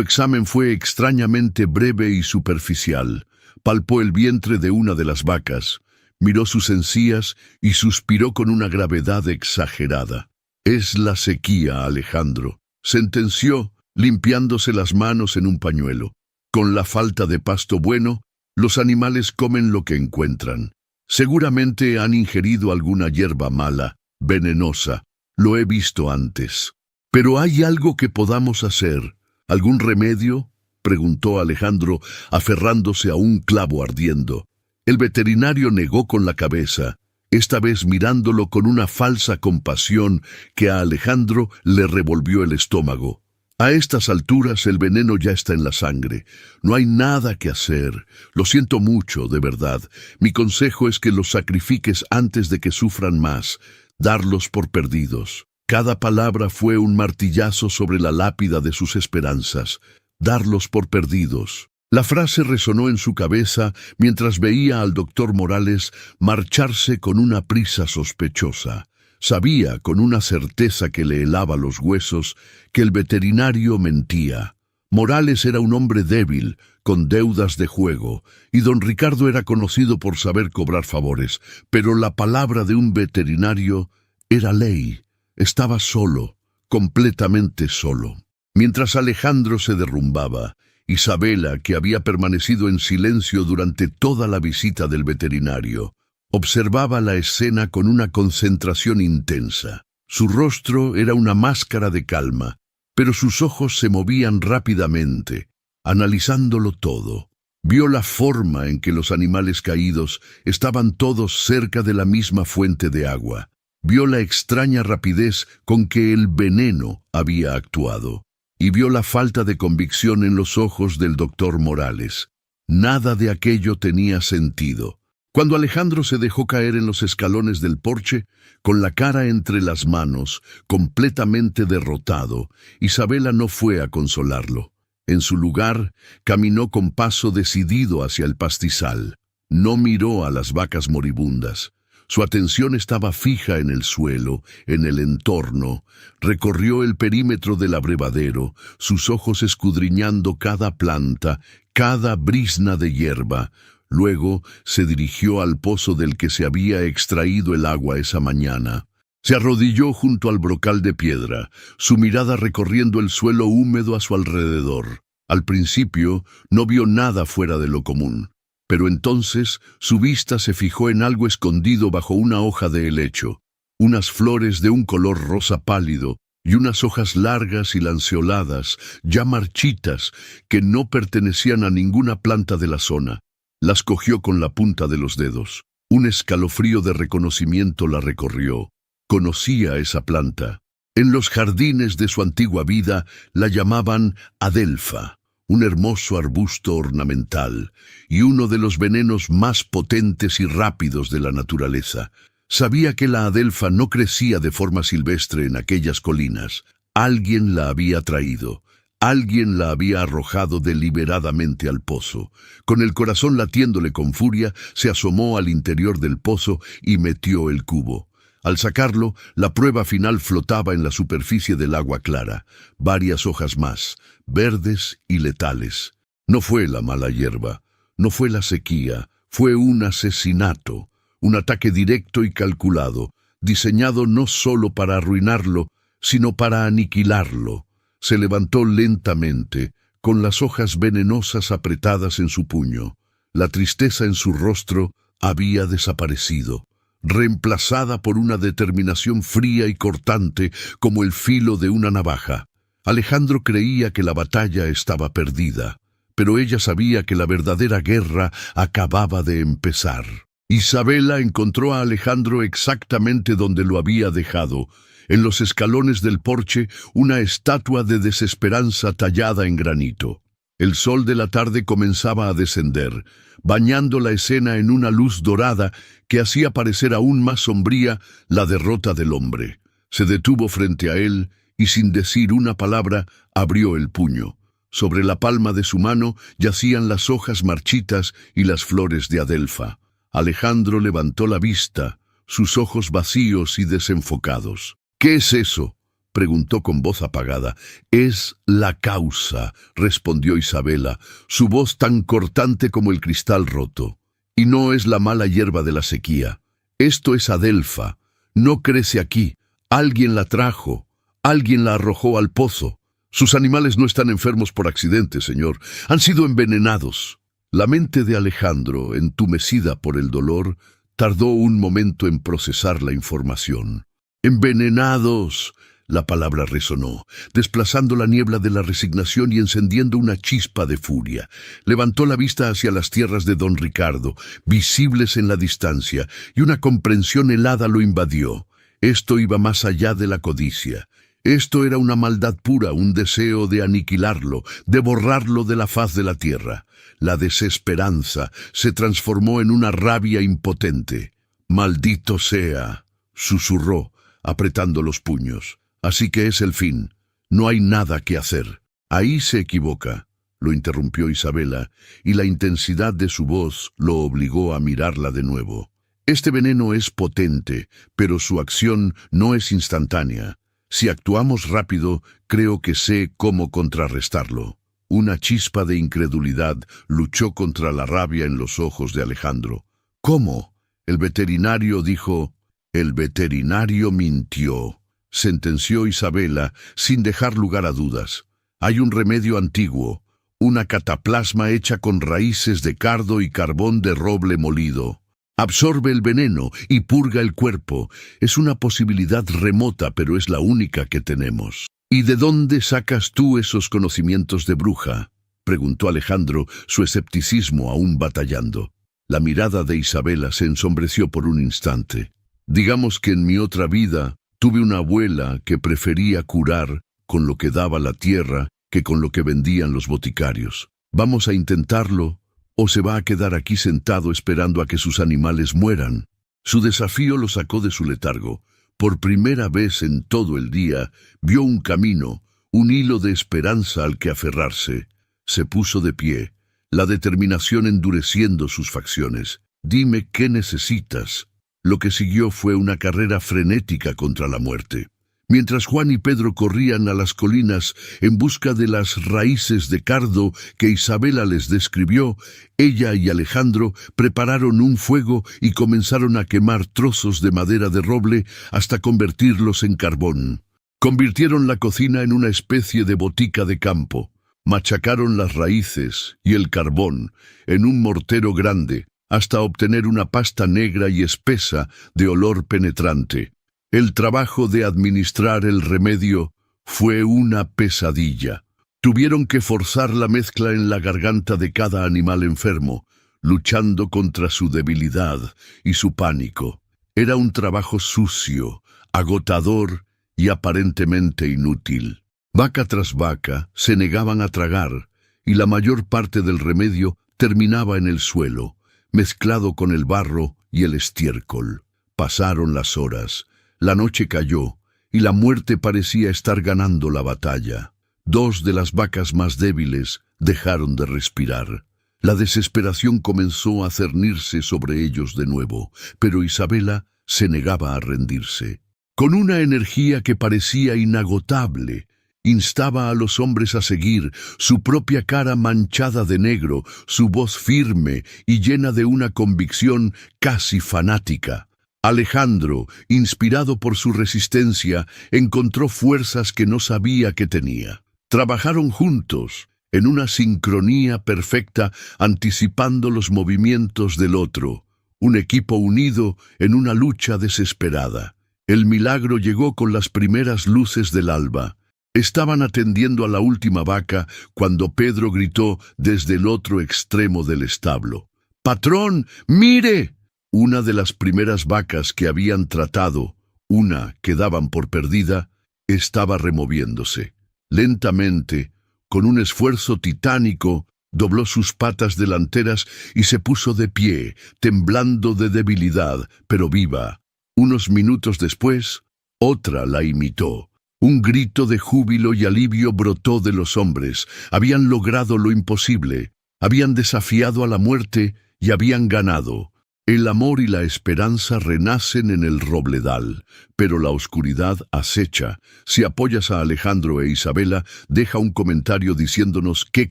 examen fue extrañamente breve y superficial. Palpó el vientre de una de las vacas, miró sus encías y suspiró con una gravedad exagerada. «Es la sequía, Alejandro», sentenció, limpiándose las manos en un pañuelo. «Con la falta de pasto bueno, los animales comen lo que encuentran. Seguramente han ingerido alguna hierba mala, venenosa. Lo he visto antes. Pero ¿hay algo que podamos hacer? ¿Algún remedio?», preguntó Alejandro, aferrándose a un clavo ardiendo. El veterinario negó con la cabeza, esta vez mirándolo con una falsa compasión que a Alejandro le revolvió el estómago. «A estas alturas el veneno ya está en la sangre. No hay nada que hacer. Lo siento mucho, de verdad. Mi consejo es que los sacrifiques antes de que sufran más. Darlos por perdidos». Cada palabra fue un martillazo sobre la lápida de sus esperanzas. Darlos por perdidos. La frase resonó en su cabeza mientras veía al doctor Morales marcharse con una prisa sospechosa. Sabía con una certeza que le helaba los huesos que el veterinario mentía. Morales era un hombre débil, con deudas de juego, y don Ricardo era conocido por saber cobrar favores, pero la palabra de un veterinario era ley. Estaba solo, completamente solo. Mientras Alejandro se derrumbaba, Isabela, que había permanecido en silencio durante toda la visita del veterinario, observaba la escena con una concentración intensa. Su rostro era una máscara de calma, pero sus ojos se movían rápidamente, analizándolo todo. Vio la forma en que los animales caídos estaban todos cerca de la misma fuente de agua. Vio la extraña rapidez con que el veneno había actuado. Y vio la falta de convicción en los ojos del doctor Morales. Nada de aquello tenía sentido. Cuando Alejandro se dejó caer en los escalones del porche, con la cara entre las manos, completamente derrotado, Isabela no fue a consolarlo. En su lugar, caminó con paso decidido hacia el pastizal. No miró a las vacas moribundas. Su atención estaba fija en el suelo, en el entorno. Recorrió el perímetro del abrevadero, sus ojos escudriñando cada planta, cada brizna de hierba. Luego se dirigió al pozo del que se había extraído el agua esa mañana. Se arrodilló junto al brocal de piedra, su mirada recorriendo el suelo húmedo a su alrededor. Al principio no vio nada fuera de lo común, pero entonces su vista se fijó en algo escondido bajo una hoja de helecho, unas flores de un color rosa pálido y unas hojas largas y lanceoladas, ya marchitas, que no pertenecían a ninguna planta de la zona. Las cogió con la punta de los dedos. Un escalofrío de reconocimiento la recorrió. Conocía esa planta. En los jardines de su antigua vida la llamaban adelfa, un hermoso arbusto ornamental y uno de los venenos más potentes y rápidos de la naturaleza. Sabía que la adelfa no crecía de forma silvestre en aquellas colinas. Alguien la había traído. Alguien la había arrojado deliberadamente al pozo. Con el corazón latiéndole con furia, se asomó al interior del pozo y metió el cubo. Al sacarlo, la prueba final flotaba en la superficie del agua clara. Varias hojas más, verdes y letales. No fue la mala hierba, no fue la sequía, fue un asesinato, un ataque directo y calculado, diseñado no solo para arruinarlo, sino para aniquilarlo. Se levantó lentamente, con las hojas venenosas apretadas en su puño. La tristeza en su rostro había desaparecido, reemplazada por una determinación fría y cortante como el filo de una navaja. Alejandro creía que la batalla estaba perdida, pero ella sabía que la verdadera guerra acababa de empezar. Isabela encontró a Alejandro exactamente donde lo había dejado, en los escalones del porche, una estatua de desesperanza tallada en granito. El sol de la tarde comenzaba a descender, bañando la escena en una luz dorada que hacía parecer aún más sombría la derrota del hombre. Se detuvo frente a él y sin decir una palabra abrió el puño. Sobre la palma de su mano yacían las hojas marchitas y las flores de adelfa. Alejandro levantó la vista, sus ojos vacíos y desenfocados. «¿Qué es eso?», preguntó con voz apagada. «Es la causa», respondió Isabela, su voz tan cortante como el cristal roto. «Y no es la mala hierba de la sequía. Esto es adelfa. No crece aquí. Alguien la trajo. Alguien la arrojó al pozo. Sus animales no están enfermos por accidente, señor. Han sido envenenados». La mente de Alejandro, entumecida por el dolor, tardó un momento en procesar la información. «¡Envenenados!», la palabra resonó, desplazando la niebla de la resignación y encendiendo una chispa de furia. Levantó la vista hacia las tierras de don Ricardo, visibles en la distancia, y una comprensión helada lo invadió. Esto iba más allá de la codicia. Esto era una maldad pura, un deseo de aniquilarlo, de borrarlo de la faz de la tierra. La desesperanza se transformó en una rabia impotente. «Maldito sea», susurró, apretando los puños. «Así que es el fin. No hay nada que hacer». «Ahí se equivoca», lo interrumpió Isabela, y la intensidad de su voz lo obligó a mirarla de nuevo. «Este veneno es potente, pero su acción no es instantánea. Si actuamos rápido, creo que sé cómo contrarrestarlo». Una chispa de incredulidad luchó contra la rabia en los ojos de Alejandro. «¿Cómo?», el veterinario dijo. «El veterinario mintió», sentenció Isabela sin dejar lugar a dudas. «Hay un remedio antiguo, una cataplasma hecha con raíces de cardo y carbón de roble molido. Absorbe el veneno y purga el cuerpo. Es una posibilidad remota, pero es la única que tenemos». «¿Y de dónde sacas tú esos conocimientos de bruja?», preguntó Alejandro, su escepticismo aún batallando. La mirada de Isabela se ensombreció por un instante. «Digamos que en mi otra vida tuve una abuela que prefería curar con lo que daba la tierra que con lo que vendían los boticarios. ¿Vamos a intentarlo o se va a quedar aquí sentado esperando a que sus animales mueran?» Su desafío lo sacó de su letargo. Por primera vez en todo el día vio un camino, un hilo de esperanza al que aferrarse. Se puso de pie, la determinación endureciendo sus facciones. «Dime qué necesitas». Lo que siguió fue una carrera frenética contra la muerte. Mientras Juan y Pedro corrían a las colinas en busca de las raíces de cardo que Isabela les describió, ella y Alejandro prepararon un fuego y comenzaron a quemar trozos de madera de roble hasta convertirlos en carbón. Convirtieron la cocina en una especie de botica de campo. Machacaron las raíces y el carbón en un mortero grande hasta obtener una pasta negra y espesa de olor penetrante. El trabajo de administrar el remedio fue una pesadilla. Tuvieron que forzar la mezcla en la garganta de cada animal enfermo, luchando contra su debilidad y su pánico. Era un trabajo sucio, agotador y aparentemente inútil. Vaca tras vaca se negaban a tragar, y la mayor parte del remedio terminaba en el suelo, mezclado con el barro y el estiércol. Pasaron las horas. La noche cayó, y la muerte parecía estar ganando la batalla. Dos de las vacas más débiles dejaron de respirar. La desesperación comenzó a cernirse sobre ellos de nuevo, pero Isabela se negaba a rendirse. Con una energía que parecía inagotable, instaba a los hombres a seguir, su propia cara manchada de negro, su voz firme y llena de una convicción casi fanática. Alejandro, inspirado por su resistencia, encontró fuerzas que no sabía que tenía. Trabajaron juntos, en una sincronía perfecta, anticipando los movimientos del otro, un equipo unido en una lucha desesperada. El milagro llegó con las primeras luces del alba. Estaban atendiendo a la última vaca cuando Pedro gritó desde el otro extremo del establo: «¡Patrón, mire!». Una de las primeras vacas que habían tratado, una que daban por perdida, estaba removiéndose. Lentamente, con un esfuerzo titánico, dobló sus patas delanteras y se puso de pie, temblando de debilidad, pero viva. Unos minutos después, otra la imitó. Un grito de júbilo y alivio brotó de los hombres. Habían logrado lo imposible, habían desafiado a la muerte y habían ganado. El amor y la esperanza renacen en el Robledal, pero la oscuridad acecha. Si apoyas a Alejandro e Isabela, deja un comentario diciéndonos qué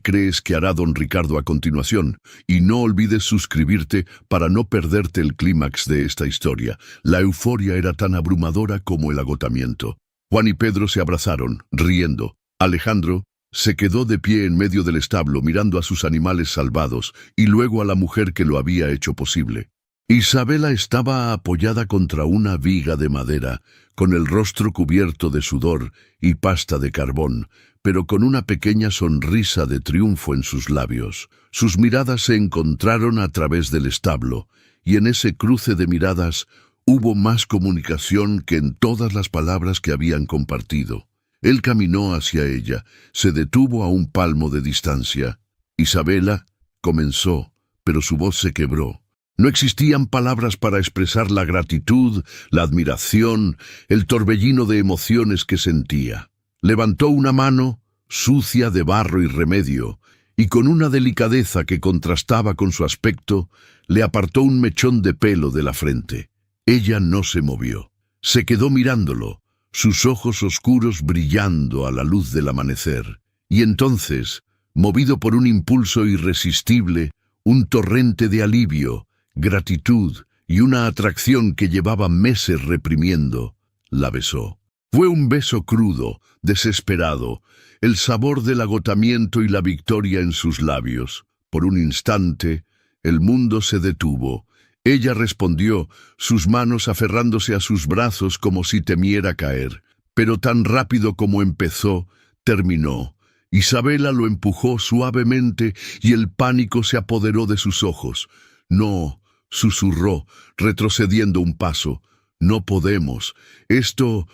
crees que hará don Ricardo a continuación. Y no olvides suscribirte para no perderte el clímax de esta historia. La euforia era tan abrumadora como el agotamiento. Juan y Pedro se abrazaron, riendo. Alejandro se quedó de pie en medio del establo mirando a sus animales salvados y luego a la mujer que lo había hecho posible. Isabela estaba apoyada contra una viga de madera, con el rostro cubierto de sudor y pasta de carbón, pero con una pequeña sonrisa de triunfo en sus labios. Sus miradas se encontraron a través del establo, y en ese cruce de miradas hubo más comunicación que en todas las palabras que habían compartido. Él caminó hacia ella, se detuvo a un palmo de distancia. Isabela comenzó, pero su voz se quebró. No existían palabras para expresar la gratitud, la admiración, el torbellino de emociones que sentía. Levantó una mano, sucia de barro y remedio, y con una delicadeza que contrastaba con su aspecto, le apartó un mechón de pelo de la frente. Ella no se movió. Se quedó mirándolo, sus ojos oscuros brillando a la luz del amanecer. Y entonces, movido por un impulso irresistible, un torrente de alivio, gratitud y una atracción que llevaba meses reprimiendo, la besó. Fue un beso crudo, desesperado, el sabor del agotamiento y la victoria en sus labios. Por un instante, el mundo se detuvo. Ella respondió, sus manos aferrándose a sus brazos como si temiera caer. Pero tan rápido como empezó, terminó. Isabela lo empujó suavemente y el pánico se apoderó de sus ojos. «No», susurró, retrocediendo un paso. «No podemos. Esto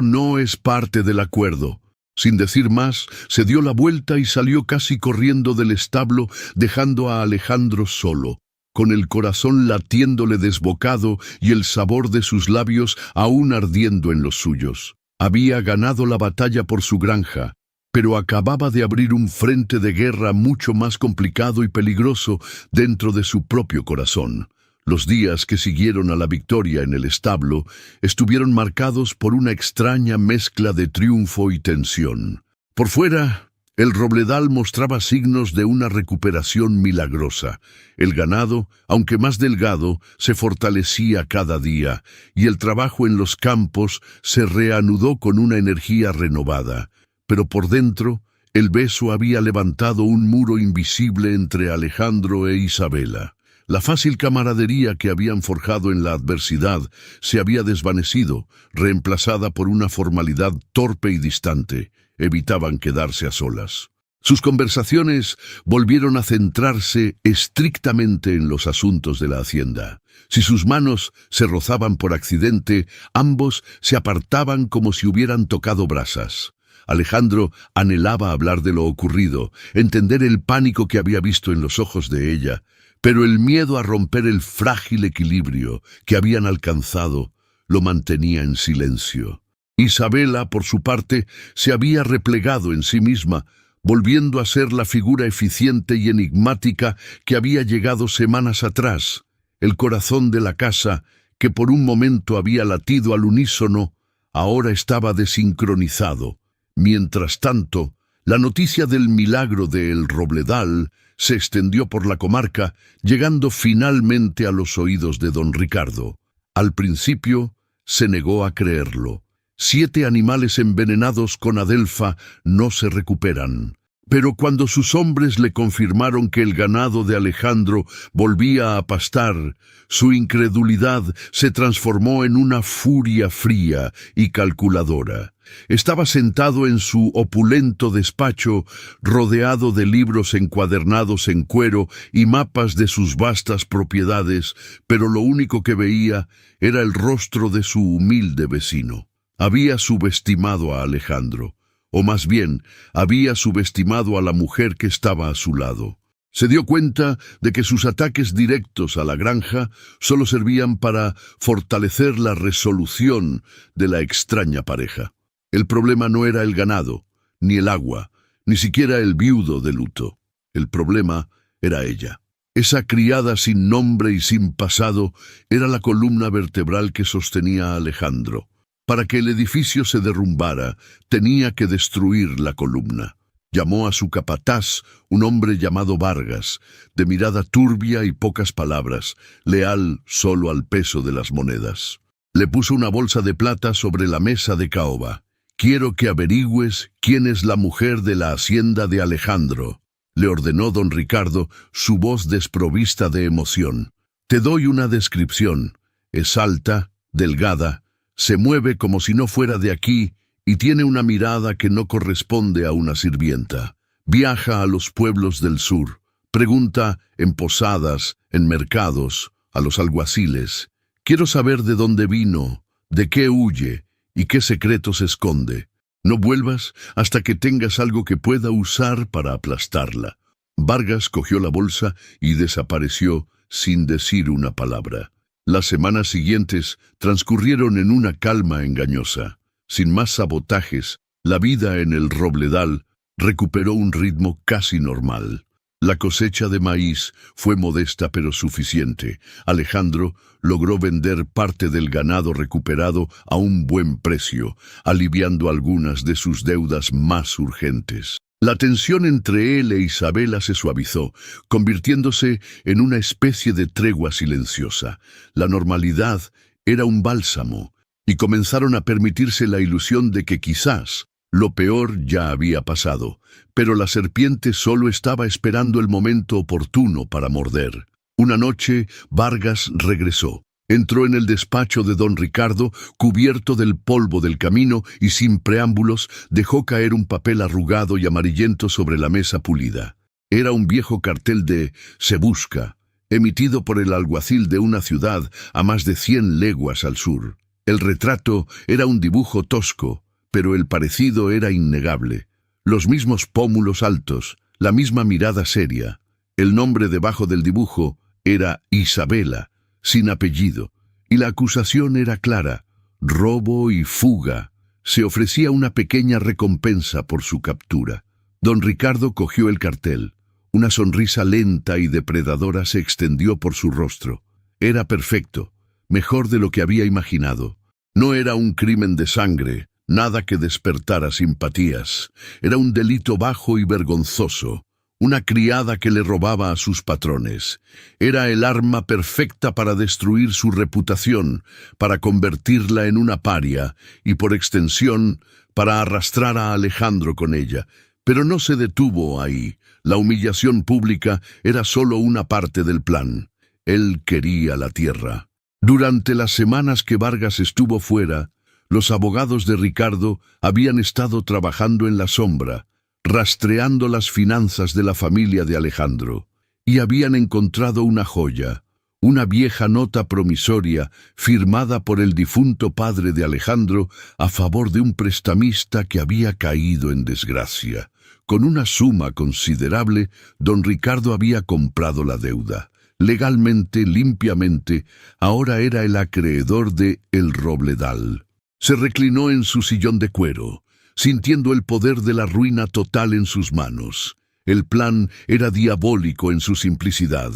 no es parte del acuerdo». Sin decir más, se dio la vuelta y salió casi corriendo del establo, dejando a Alejandro solo, con el corazón latiéndole desbocado y el sabor de sus labios aún ardiendo en los suyos. Había ganado la batalla por su granja, pero acababa de abrir un frente de guerra mucho más complicado y peligroso dentro de su propio corazón. Los días que siguieron a la victoria en el establo estuvieron marcados por una extraña mezcla de triunfo y tensión. Por fuera, el Robledal mostraba signos de una recuperación milagrosa. El ganado, aunque más delgado, se fortalecía cada día, y el trabajo en los campos se reanudó con una energía renovada. Pero por dentro, el beso había levantado un muro invisible entre Alejandro e Isabela. La fácil camaradería que habían forjado en la adversidad se había desvanecido, reemplazada por una formalidad torpe y distante. Evitaban quedarse a solas. Sus conversaciones volvieron a centrarse estrictamente en los asuntos de la hacienda. Si sus manos se rozaban por accidente, ambos se apartaban como si hubieran tocado brasas. Alejandro anhelaba hablar de lo ocurrido, entender el pánico que había visto en los ojos de ella, pero el miedo a romper el frágil equilibrio que habían alcanzado lo mantenía en silencio. Isabela, por su parte, se había replegado en sí misma, volviendo a ser la figura eficiente y enigmática que había llegado semanas atrás. El corazón de la casa, que por un momento había latido al unísono, ahora estaba desincronizado. Mientras tanto, la noticia del milagro de El Robledal se extendió por la comarca, llegando finalmente a los oídos de don Ricardo. Al principio, se negó a creerlo. 7 animales envenenados con adelfa no se recuperan. Pero cuando sus hombres le confirmaron que el ganado de Alejandro volvía a pastar, su incredulidad se transformó en una furia fría y calculadora. Estaba sentado en su opulento despacho, rodeado de libros encuadernados en cuero y mapas de sus vastas propiedades, pero lo único que veía era el rostro de su humilde vecino. Había subestimado a Alejandro, o más bien, había subestimado a la mujer que estaba a su lado. Se dio cuenta de que sus ataques directos a la granja solo servían para fortalecer la resolución de la extraña pareja. El problema no era el ganado, ni el agua, ni siquiera el viudo de luto. El problema era ella. Esa criada sin nombre y sin pasado era la columna vertebral que sostenía a Alejandro. Para que el edificio se derrumbara, tenía que destruir la columna. Llamó a su capataz, un hombre llamado Vargas, de mirada turbia y pocas palabras, leal solo al peso de las monedas. Le puso una bolsa de plata sobre la mesa de caoba. «Quiero que averigües quién es la mujer de la hacienda de Alejandro», le ordenó don Ricardo, su voz desprovista de emoción. «Te doy una descripción. Es alta, delgada, se mueve como si no fuera de aquí y tiene una mirada que no corresponde a una sirvienta. Viaja a los pueblos del sur, pregunta en posadas, en mercados, a los alguaciles. Quiero saber de dónde vino, de qué huye y qué secretos esconde. No vuelvas hasta que tengas algo que pueda usar para aplastarla». Vargas cogió la bolsa y desapareció sin decir una palabra. Las semanas siguientes transcurrieron en una calma engañosa. Sin más sabotajes, la vida en el Robledal recuperó un ritmo casi normal. La cosecha de maíz fue modesta pero suficiente. Alejandro logró vender parte del ganado recuperado a un buen precio, aliviando algunas de sus deudas más urgentes. La tensión entre él e Isabela se suavizó, convirtiéndose en una especie de tregua silenciosa. La normalidad era un bálsamo, y comenzaron a permitirse la ilusión de que quizás lo peor ya había pasado, pero la serpiente solo estaba esperando el momento oportuno para morder. Una noche, Vargas regresó. Entró en el despacho de don Ricardo, cubierto del polvo del camino, y sin preámbulos dejó caer un papel arrugado y amarillento sobre la mesa pulida. Era un viejo cartel de «Se busca», emitido por el alguacil de una ciudad a más de 100 leguas al sur. El retrato era un dibujo tosco, pero el parecido era innegable. Los mismos pómulos altos, la misma mirada seria. El nombre debajo del dibujo era Isabela, sin apellido, y la acusación era clara: robo y fuga. Se ofrecía una pequeña recompensa por su captura. Don Ricardo cogió el cartel. Una sonrisa lenta y depredadora se extendió por su rostro. Era perfecto, mejor de lo que había imaginado. No era un crimen de sangre, nada que despertara simpatías. Era un delito bajo y vergonzoso. Una criada que le robaba a sus patrones. Era el arma perfecta para destruir su reputación, para convertirla en una paria y, por extensión, para arrastrar a Alejandro con ella. Pero no se detuvo ahí. La humillación pública era solo una parte del plan. Él quería la tierra. Durante las semanas que Vargas estuvo fuera, los abogados de Ricardo habían estado trabajando en la sombra, rastreando las finanzas de la familia de Alejandro, y habían encontrado una joya, una vieja nota promisoria firmada por el difunto padre de Alejandro a favor de un prestamista que había caído en desgracia. Con una suma considerable, don Ricardo había comprado la deuda. Legalmente, limpiamente, ahora era el acreedor de El Robledal. Se reclinó en su sillón de cuero, sintiendo el poder de la ruina total en sus manos. El plan era diabólico en su simplicidad.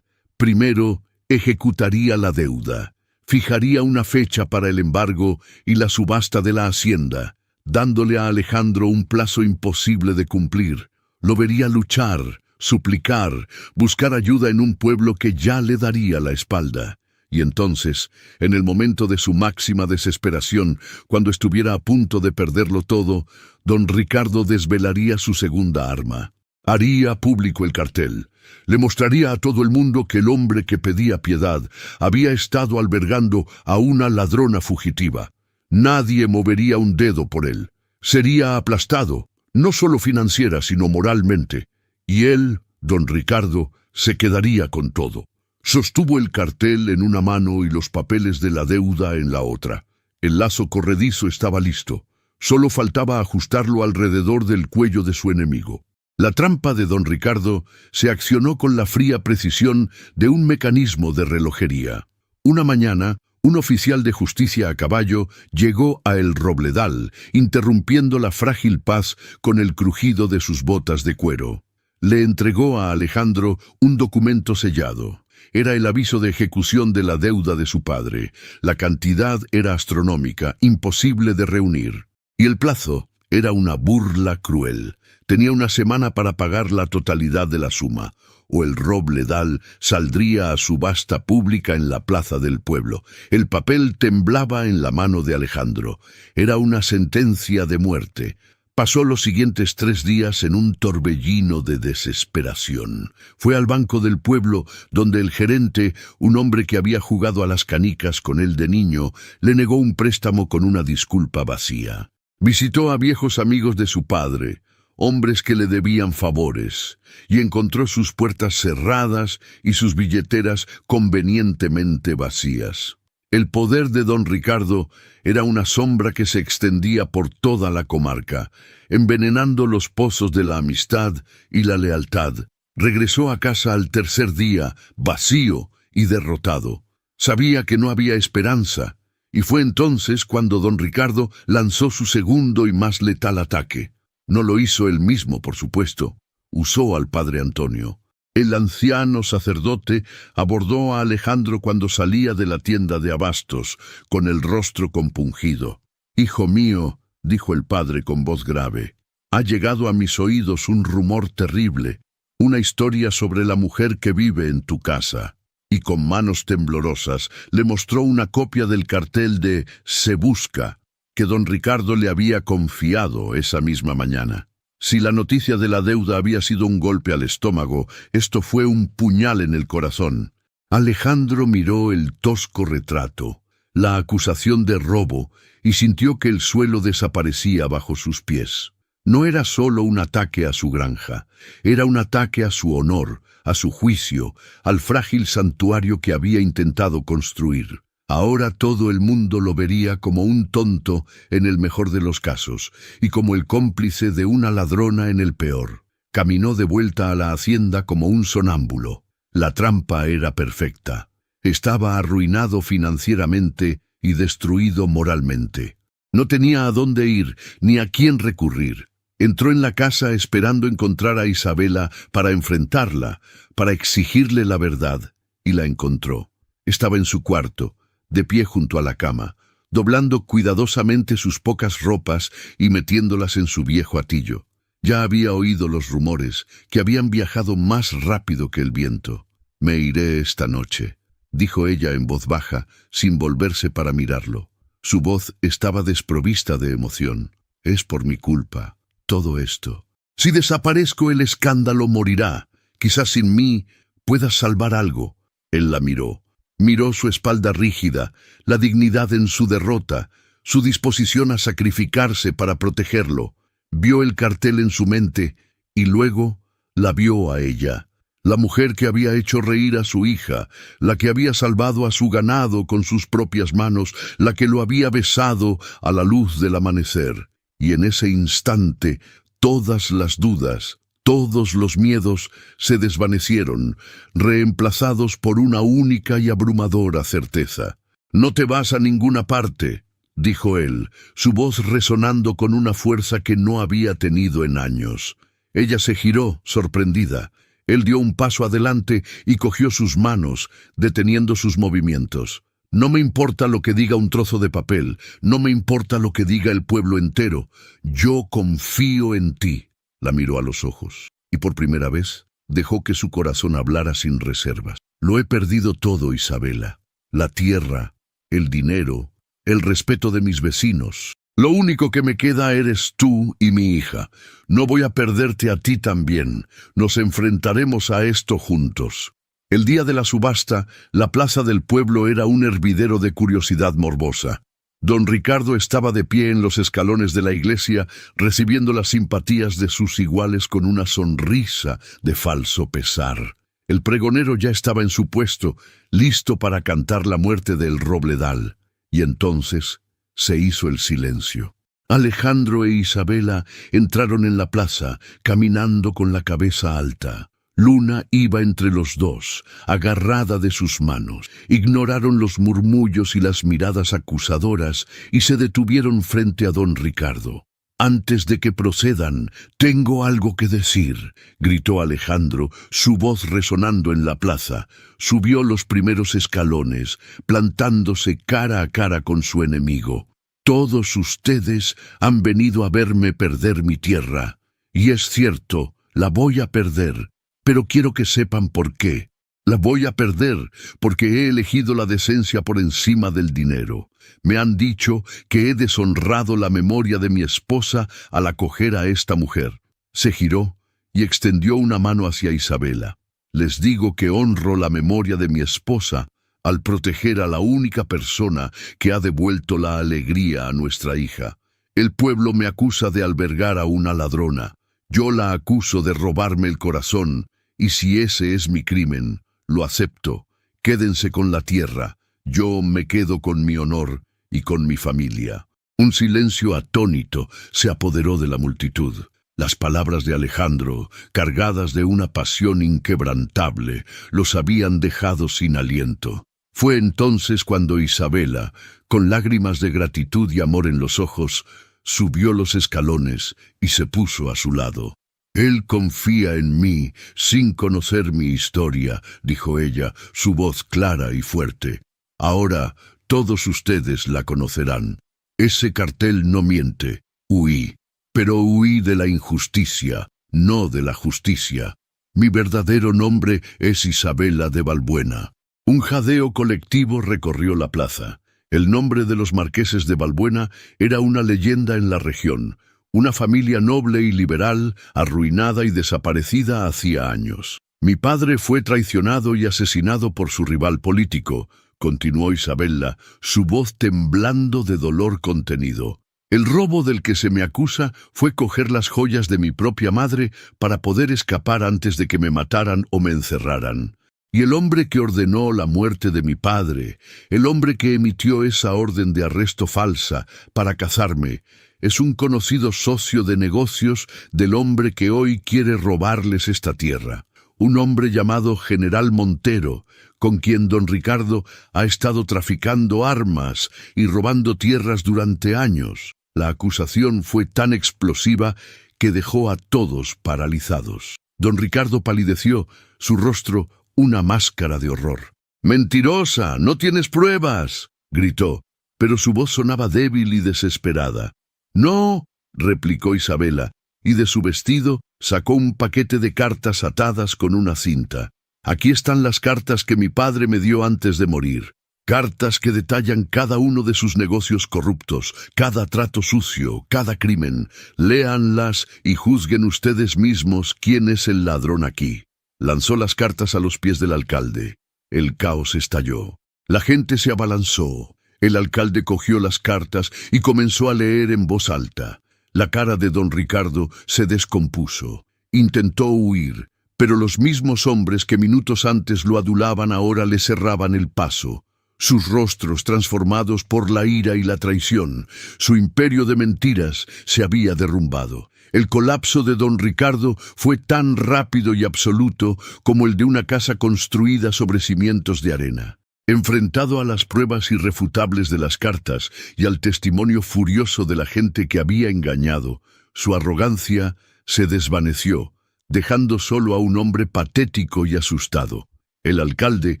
Primero, ejecutaría la deuda. Fijaría una fecha para el embargo y la subasta de la hacienda, dándole a Alejandro un plazo imposible de cumplir. Lo vería luchar, suplicar, buscar ayuda en un pueblo que ya le daría la espalda. Y entonces, en el momento de su máxima desesperación, cuando estuviera a punto de perderlo todo, don Ricardo desvelaría su segunda arma. Haría público el cartel. Le mostraría a todo el mundo que el hombre que pedía piedad había estado albergando a una ladrona fugitiva. Nadie movería un dedo por él. Sería aplastado, no solo financiera, sino moralmente. Y él, don Ricardo, se quedaría con todo. Sostuvo el cartel en una mano y los papeles de la deuda en la otra. El lazo corredizo estaba listo. Solo faltaba ajustarlo alrededor del cuello de su enemigo. La trampa de don Ricardo se accionó con la fría precisión de un mecanismo de relojería. Una mañana, un oficial de justicia a caballo llegó a El Robledal, interrumpiendo la frágil paz con el crujido de sus botas de cuero. Le entregó a Alejandro un documento sellado. Era el aviso de ejecución de la deuda de su padre. La cantidad era astronómica, imposible de reunir. Y el plazo era una burla cruel. Tenía una semana para pagar la totalidad de la suma, o el Robledal saldría a subasta pública en la plaza del pueblo. El papel temblaba en la mano de Alejandro. Era una sentencia de muerte. Pasó los siguientes 3 días en un torbellino de desesperación. Fue al banco del pueblo, donde el gerente, un hombre que había jugado a las canicas con él de niño, le negó un préstamo con una disculpa vacía. Visitó a viejos amigos de su padre, hombres que le debían favores, y encontró sus puertas cerradas y sus billeteras convenientemente vacías. El poder de don Ricardo era una sombra que se extendía por toda la comarca, envenenando los pozos de la amistad y la lealtad. Regresó a casa al tercer día, vacío y derrotado. Sabía que no había esperanza, y fue entonces cuando don Ricardo lanzó su segundo y más letal ataque. No lo hizo él mismo, por supuesto. Usó al padre Antonio. El anciano sacerdote abordó a Alejandro cuando salía de la tienda de abastos, con el rostro compungido. «Hijo mío», dijo el padre con voz grave, «ha llegado a mis oídos un rumor terrible, una historia sobre la mujer que vive en tu casa». Y con manos temblorosas le mostró una copia del cartel de «Se busca», que don Ricardo le había confiado esa misma mañana. Si la noticia de la deuda había sido un golpe al estómago, esto fue un puñal en el corazón. Alejandro miró el tosco retrato, la acusación de robo, y sintió que el suelo desaparecía bajo sus pies. No era solo un ataque a su granja, era un ataque a su honor, a su juicio, al frágil santuario que había intentado construir. Ahora todo el mundo lo vería como un tonto en el mejor de los casos, y como el cómplice de una ladrona en el peor. Caminó de vuelta a la hacienda como un sonámbulo. La trampa era perfecta. Estaba arruinado financieramente y destruido moralmente. No tenía a dónde ir, ni a quién recurrir. Entró en la casa esperando encontrar a Isabela para enfrentarla, para exigirle la verdad, y la encontró. Estaba en su cuarto, de pie junto a la cama, doblando cuidadosamente sus pocas ropas y metiéndolas en su viejo atillo. Ya había oído los rumores, que habían viajado más rápido que el viento. «Me iré esta noche», dijo ella en voz baja, sin volverse para mirarlo. Su voz estaba desprovista de emoción. «Es por mi culpa, todo esto. Si desaparezco, el escándalo morirá. Quizás sin mí puedas salvar algo». Él la miró. Miró su espalda rígida, la dignidad en su derrota, su disposición a sacrificarse para protegerlo. Vio el cartel en su mente y luego la vio a ella. La mujer que había hecho reír a su hija, la que había salvado a su ganado con sus propias manos, la que lo había besado a la luz del amanecer. Y en ese instante, todas las dudas, todos los miedos se desvanecieron, reemplazados por una única y abrumadora certeza. «No te vas a ninguna parte», dijo él, su voz resonando con una fuerza que no había tenido en años. Ella se giró, sorprendida. Él dio un paso adelante y cogió sus manos, deteniendo sus movimientos. «No me importa lo que diga un trozo de papel, no me importa lo que diga el pueblo entero. Yo confío en ti». La miró a los ojos, y por primera vez dejó que su corazón hablara sin reservas. «Lo he perdido todo, Isabela. La tierra, el dinero, el respeto de mis vecinos. Lo único que me queda eres tú y mi hija. No voy a perderte a ti también. Nos enfrentaremos a esto juntos». El día de la subasta, la plaza del pueblo era un hervidero de curiosidad morbosa. Don Ricardo estaba de pie en los escalones de la iglesia, recibiendo las simpatías de sus iguales con una sonrisa de falso pesar. El pregonero ya estaba en su puesto, listo para cantar la muerte del Robledal, y entonces se hizo el silencio. Alejandro e Isabela entraron en la plaza, caminando con la cabeza alta. Luna iba entre los dos, agarrada de sus manos. Ignoraron los murmullos y las miradas acusadoras y se detuvieron frente a don Ricardo. «Antes de que procedan, tengo algo que decir», gritó Alejandro, su voz resonando en la plaza. Subió los primeros escalones, plantándose cara a cara con su enemigo. «Todos ustedes han venido a verme perder mi tierra. Y es cierto, la voy a perder. Pero quiero que sepan por qué. La voy a perder porque he elegido la decencia por encima del dinero. Me han dicho que he deshonrado la memoria de mi esposa al acoger a esta mujer». Se giró y extendió una mano hacia Isabela. «Les digo que honro la memoria de mi esposa al proteger a la única persona que ha devuelto la alegría a nuestra hija. El pueblo me acusa de albergar a una ladrona. Yo la acuso de robarme el corazón. Y si ese es mi crimen, lo acepto. Quédense con la tierra. Yo me quedo con mi honor y con mi familia». Un silencio atónito se apoderó de la multitud. Las palabras de Alejandro, cargadas de una pasión inquebrantable, los habían dejado sin aliento. Fue entonces cuando Isabela, con lágrimas de gratitud y amor en los ojos, subió los escalones y se puso a su lado. «Él confía en mí sin conocer mi historia», dijo ella, su voz clara y fuerte. «Ahora todos ustedes la conocerán. Ese cartel no miente. Huí. Pero huí de la injusticia, no de la justicia. Mi verdadero nombre es Isabela de Valbuena». Un jadeo colectivo recorrió la plaza. El nombre de los marqueses de Valbuena era una leyenda en la región. Una familia noble y liberal, arruinada y desaparecida hacía años. «Mi padre fue traicionado y asesinado por su rival político», continuó Isabela, su voz temblando de dolor contenido. «El robo del que se me acusa fue coger las joyas de mi propia madre para poder escapar antes de que me mataran o me encerraran. Y el hombre que ordenó la muerte de mi padre, el hombre que emitió esa orden de arresto falsa para cazarme, es un conocido socio de negocios del hombre que hoy quiere robarles esta tierra. Un hombre llamado General Montero, con quien don Ricardo ha estado traficando armas y robando tierras durante años». La acusación fue tan explosiva que dejó a todos paralizados. Don Ricardo palideció, su rostro una máscara de horror. «¡Mentirosa! ¡No tienes pruebas!», gritó, pero su voz sonaba débil y desesperada. «No», replicó Isabela, y de su vestido sacó un paquete de cartas atadas con una cinta. «Aquí están las cartas que mi padre me dio antes de morir. Cartas que detallan cada uno de sus negocios corruptos, cada trato sucio, cada crimen. Léanlas y juzguen ustedes mismos quién es el ladrón aquí». Lanzó las cartas a los pies del alcalde. El caos estalló. La gente se abalanzó. El alcalde cogió las cartas y comenzó a leer en voz alta. La cara de don Ricardo se descompuso. Intentó huir, pero los mismos hombres que minutos antes lo adulaban ahora le cerraban el paso. Sus rostros transformados por la ira y la traición, su imperio de mentiras se había derrumbado. El colapso de don Ricardo fue tan rápido y absoluto como el de una casa construida sobre cimientos de arena. Enfrentado a las pruebas irrefutables de las cartas y al testimonio furioso de la gente que había engañado, su arrogancia se desvaneció, dejando solo a un hombre patético y asustado. El alcalde,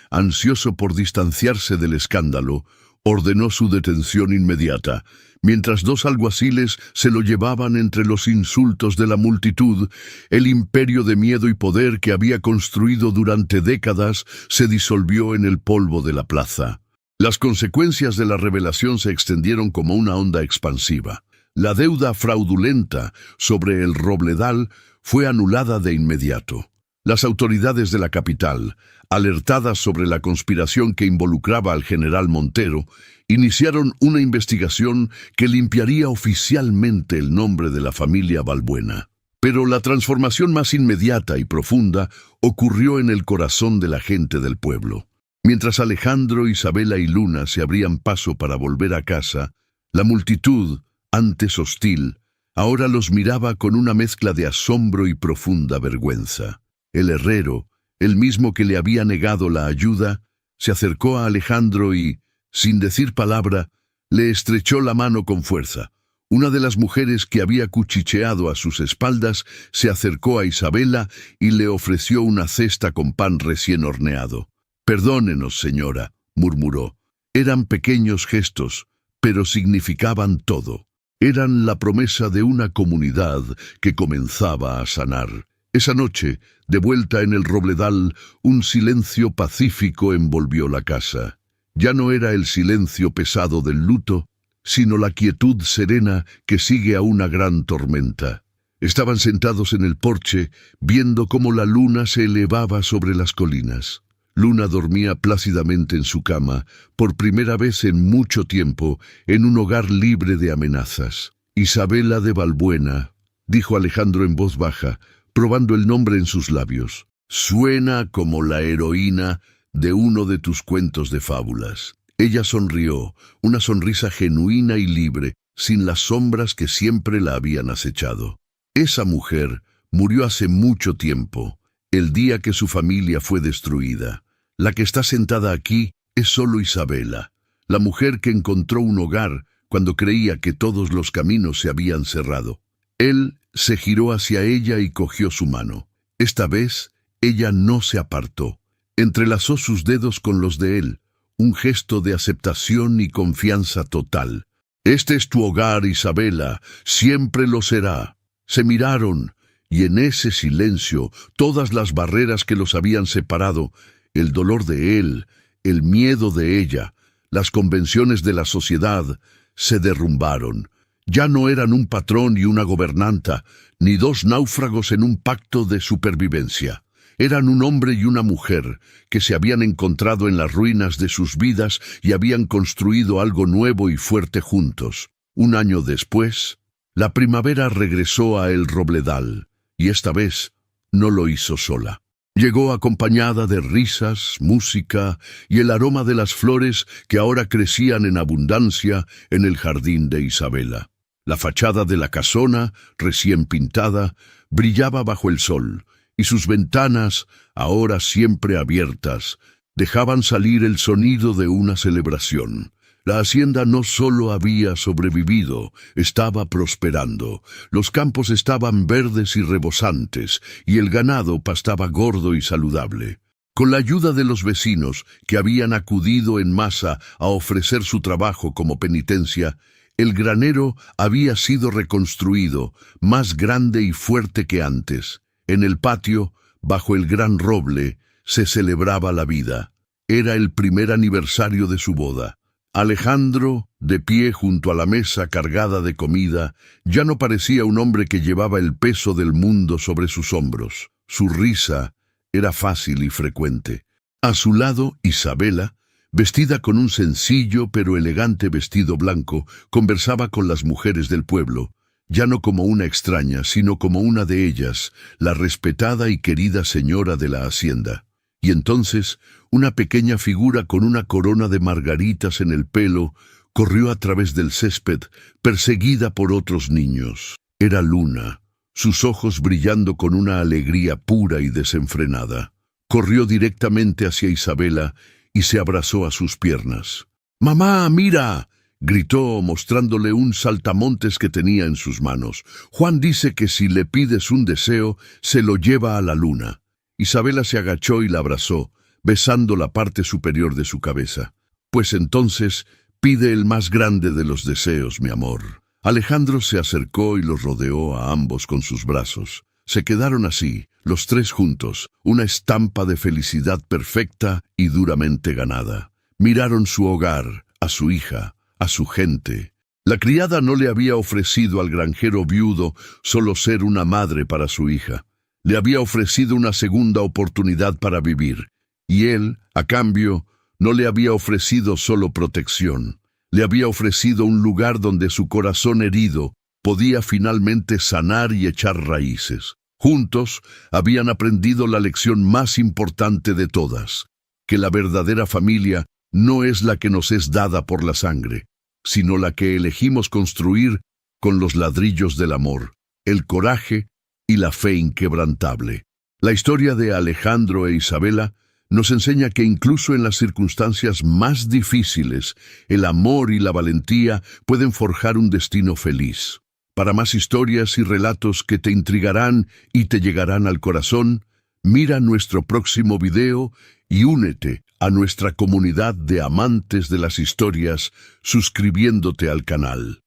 ansioso por distanciarse del escándalo, ordenó su detención inmediata. Mientras dos alguaciles se lo llevaban entre los insultos de la multitud, el imperio de miedo y poder que había construido durante décadas se disolvió en el polvo de la plaza. Las consecuencias de la revelación se extendieron como una onda expansiva. La deuda fraudulenta sobre el Robledal fue anulada de inmediato. Las autoridades de la capital, alertadas sobre la conspiración que involucraba al general Montero, iniciaron una investigación que limpiaría oficialmente el nombre de la familia Balbuena. Pero la transformación más inmediata y profunda ocurrió en el corazón de la gente del pueblo. Mientras Alejandro, Isabela y Luna se abrían paso para volver a casa, la multitud, antes hostil, ahora los miraba con una mezcla de asombro y profunda vergüenza. El herrero, el mismo que le había negado la ayuda, se acercó a Alejandro y, sin decir palabra, le estrechó la mano con fuerza. Una de las mujeres que había cuchicheado a sus espaldas se acercó a Isabela y le ofreció una cesta con pan recién horneado. «Perdónenos, señora», murmuró. Eran pequeños gestos, pero significaban todo. Eran la promesa de una comunidad que comenzaba a sanar. Esa noche, de vuelta en el Robledal, un silencio pacífico envolvió la casa. Ya no era el silencio pesado del luto, sino la quietud serena que sigue a una gran tormenta. Estaban sentados en el porche, viendo cómo la luna se elevaba sobre las colinas. Luna dormía plácidamente en su cama, por primera vez en mucho tiempo, en un hogar libre de amenazas. «Isabela de Balbuena», dijo Alejandro en voz baja, probando el nombre en sus labios. «Suena como la heroína de uno de tus cuentos de fábulas». Ella sonrió, una sonrisa genuina y libre, sin las sombras que siempre la habían acechado. Esa mujer murió hace mucho tiempo, el día que su familia fue destruida. La que está sentada aquí es solo Isabela, la mujer que encontró un hogar cuando creía que todos los caminos se habían cerrado. Él se giró hacia ella y cogió su mano. Esta vez, ella no se apartó. Entrelazó sus dedos con los de él, un gesto de aceptación y confianza total. «Este es tu hogar, Isabela, siempre lo será». Se miraron, y en ese silencio, todas las barreras que los habían separado, el dolor de él, el miedo de ella, las convenciones de la sociedad, se derrumbaron. Ya no eran un patrón y una gobernanta, ni dos náufragos en un pacto de supervivencia. Eran un hombre y una mujer que se habían encontrado en las ruinas de sus vidas y habían construido algo nuevo y fuerte juntos. Un año después, la primavera regresó a El Robledal, y esta vez no lo hizo sola. Llegó acompañada de risas, música y el aroma de las flores que ahora crecían en abundancia en el jardín de Isabela. La fachada de la casona, recién pintada, brillaba bajo el sol, y sus ventanas, ahora siempre abiertas, dejaban salir el sonido de una celebración. La hacienda no solo había sobrevivido, estaba prosperando. Los campos estaban verdes y rebosantes, y el ganado pastaba gordo y saludable. Con la ayuda de los vecinos, que habían acudido en masa a ofrecer su trabajo como penitencia, el granero había sido reconstruido, más grande y fuerte que antes. En el patio, bajo el gran roble, se celebraba la vida. Era el primer aniversario de su boda. Alejandro, de pie junto a la mesa cargada de comida, ya no parecía un hombre que llevaba el peso del mundo sobre sus hombros. Su risa era fácil y frecuente. A su lado, Isabela, vestida con un sencillo pero elegante vestido blanco, conversaba con las mujeres del pueblo, ya no como una extraña, sino como una de ellas, la respetada y querida señora de la hacienda. Y entonces, una pequeña figura con una corona de margaritas en el pelo corrió a través del césped, perseguida por otros niños. Era Luna, sus ojos brillando con una alegría pura y desenfrenada. Corrió directamente hacia Isabela y se abrazó a sus piernas. «¡Mamá, mira!», gritó, mostrándole un saltamontes que tenía en sus manos. «Juan dice que si le pides un deseo, se lo lleva a la luna». Isabela se agachó y la abrazó, besando la parte superior de su cabeza. «Pues entonces, pide el más grande de los deseos, mi amor». Alejandro se acercó y los rodeó a ambos con sus brazos. Se quedaron así, los tres juntos, una estampa de felicidad perfecta y duramente ganada. Miraron su hogar, a su hija, a su gente. La criada no le había ofrecido al granjero viudo solo ser una madre para su hija. Le había ofrecido una segunda oportunidad para vivir, y él, a cambio, no le había ofrecido solo protección. Le había ofrecido un lugar donde su corazón herido podía finalmente sanar y echar raíces. Juntos habían aprendido la lección más importante de todas, que la verdadera familia no es la que nos es dada por la sangre, sino la que elegimos construir con los ladrillos del amor, el coraje y la fe inquebrantable. La historia de Alejandro e Isabela nos enseña que incluso en las circunstancias más difíciles, el amor y la valentía pueden forjar un destino feliz. Para más historias y relatos que te intrigarán y te llegarán al corazón, mira nuestro próximo video y únete a nuestra comunidad de amantes de las historias suscribiéndote al canal.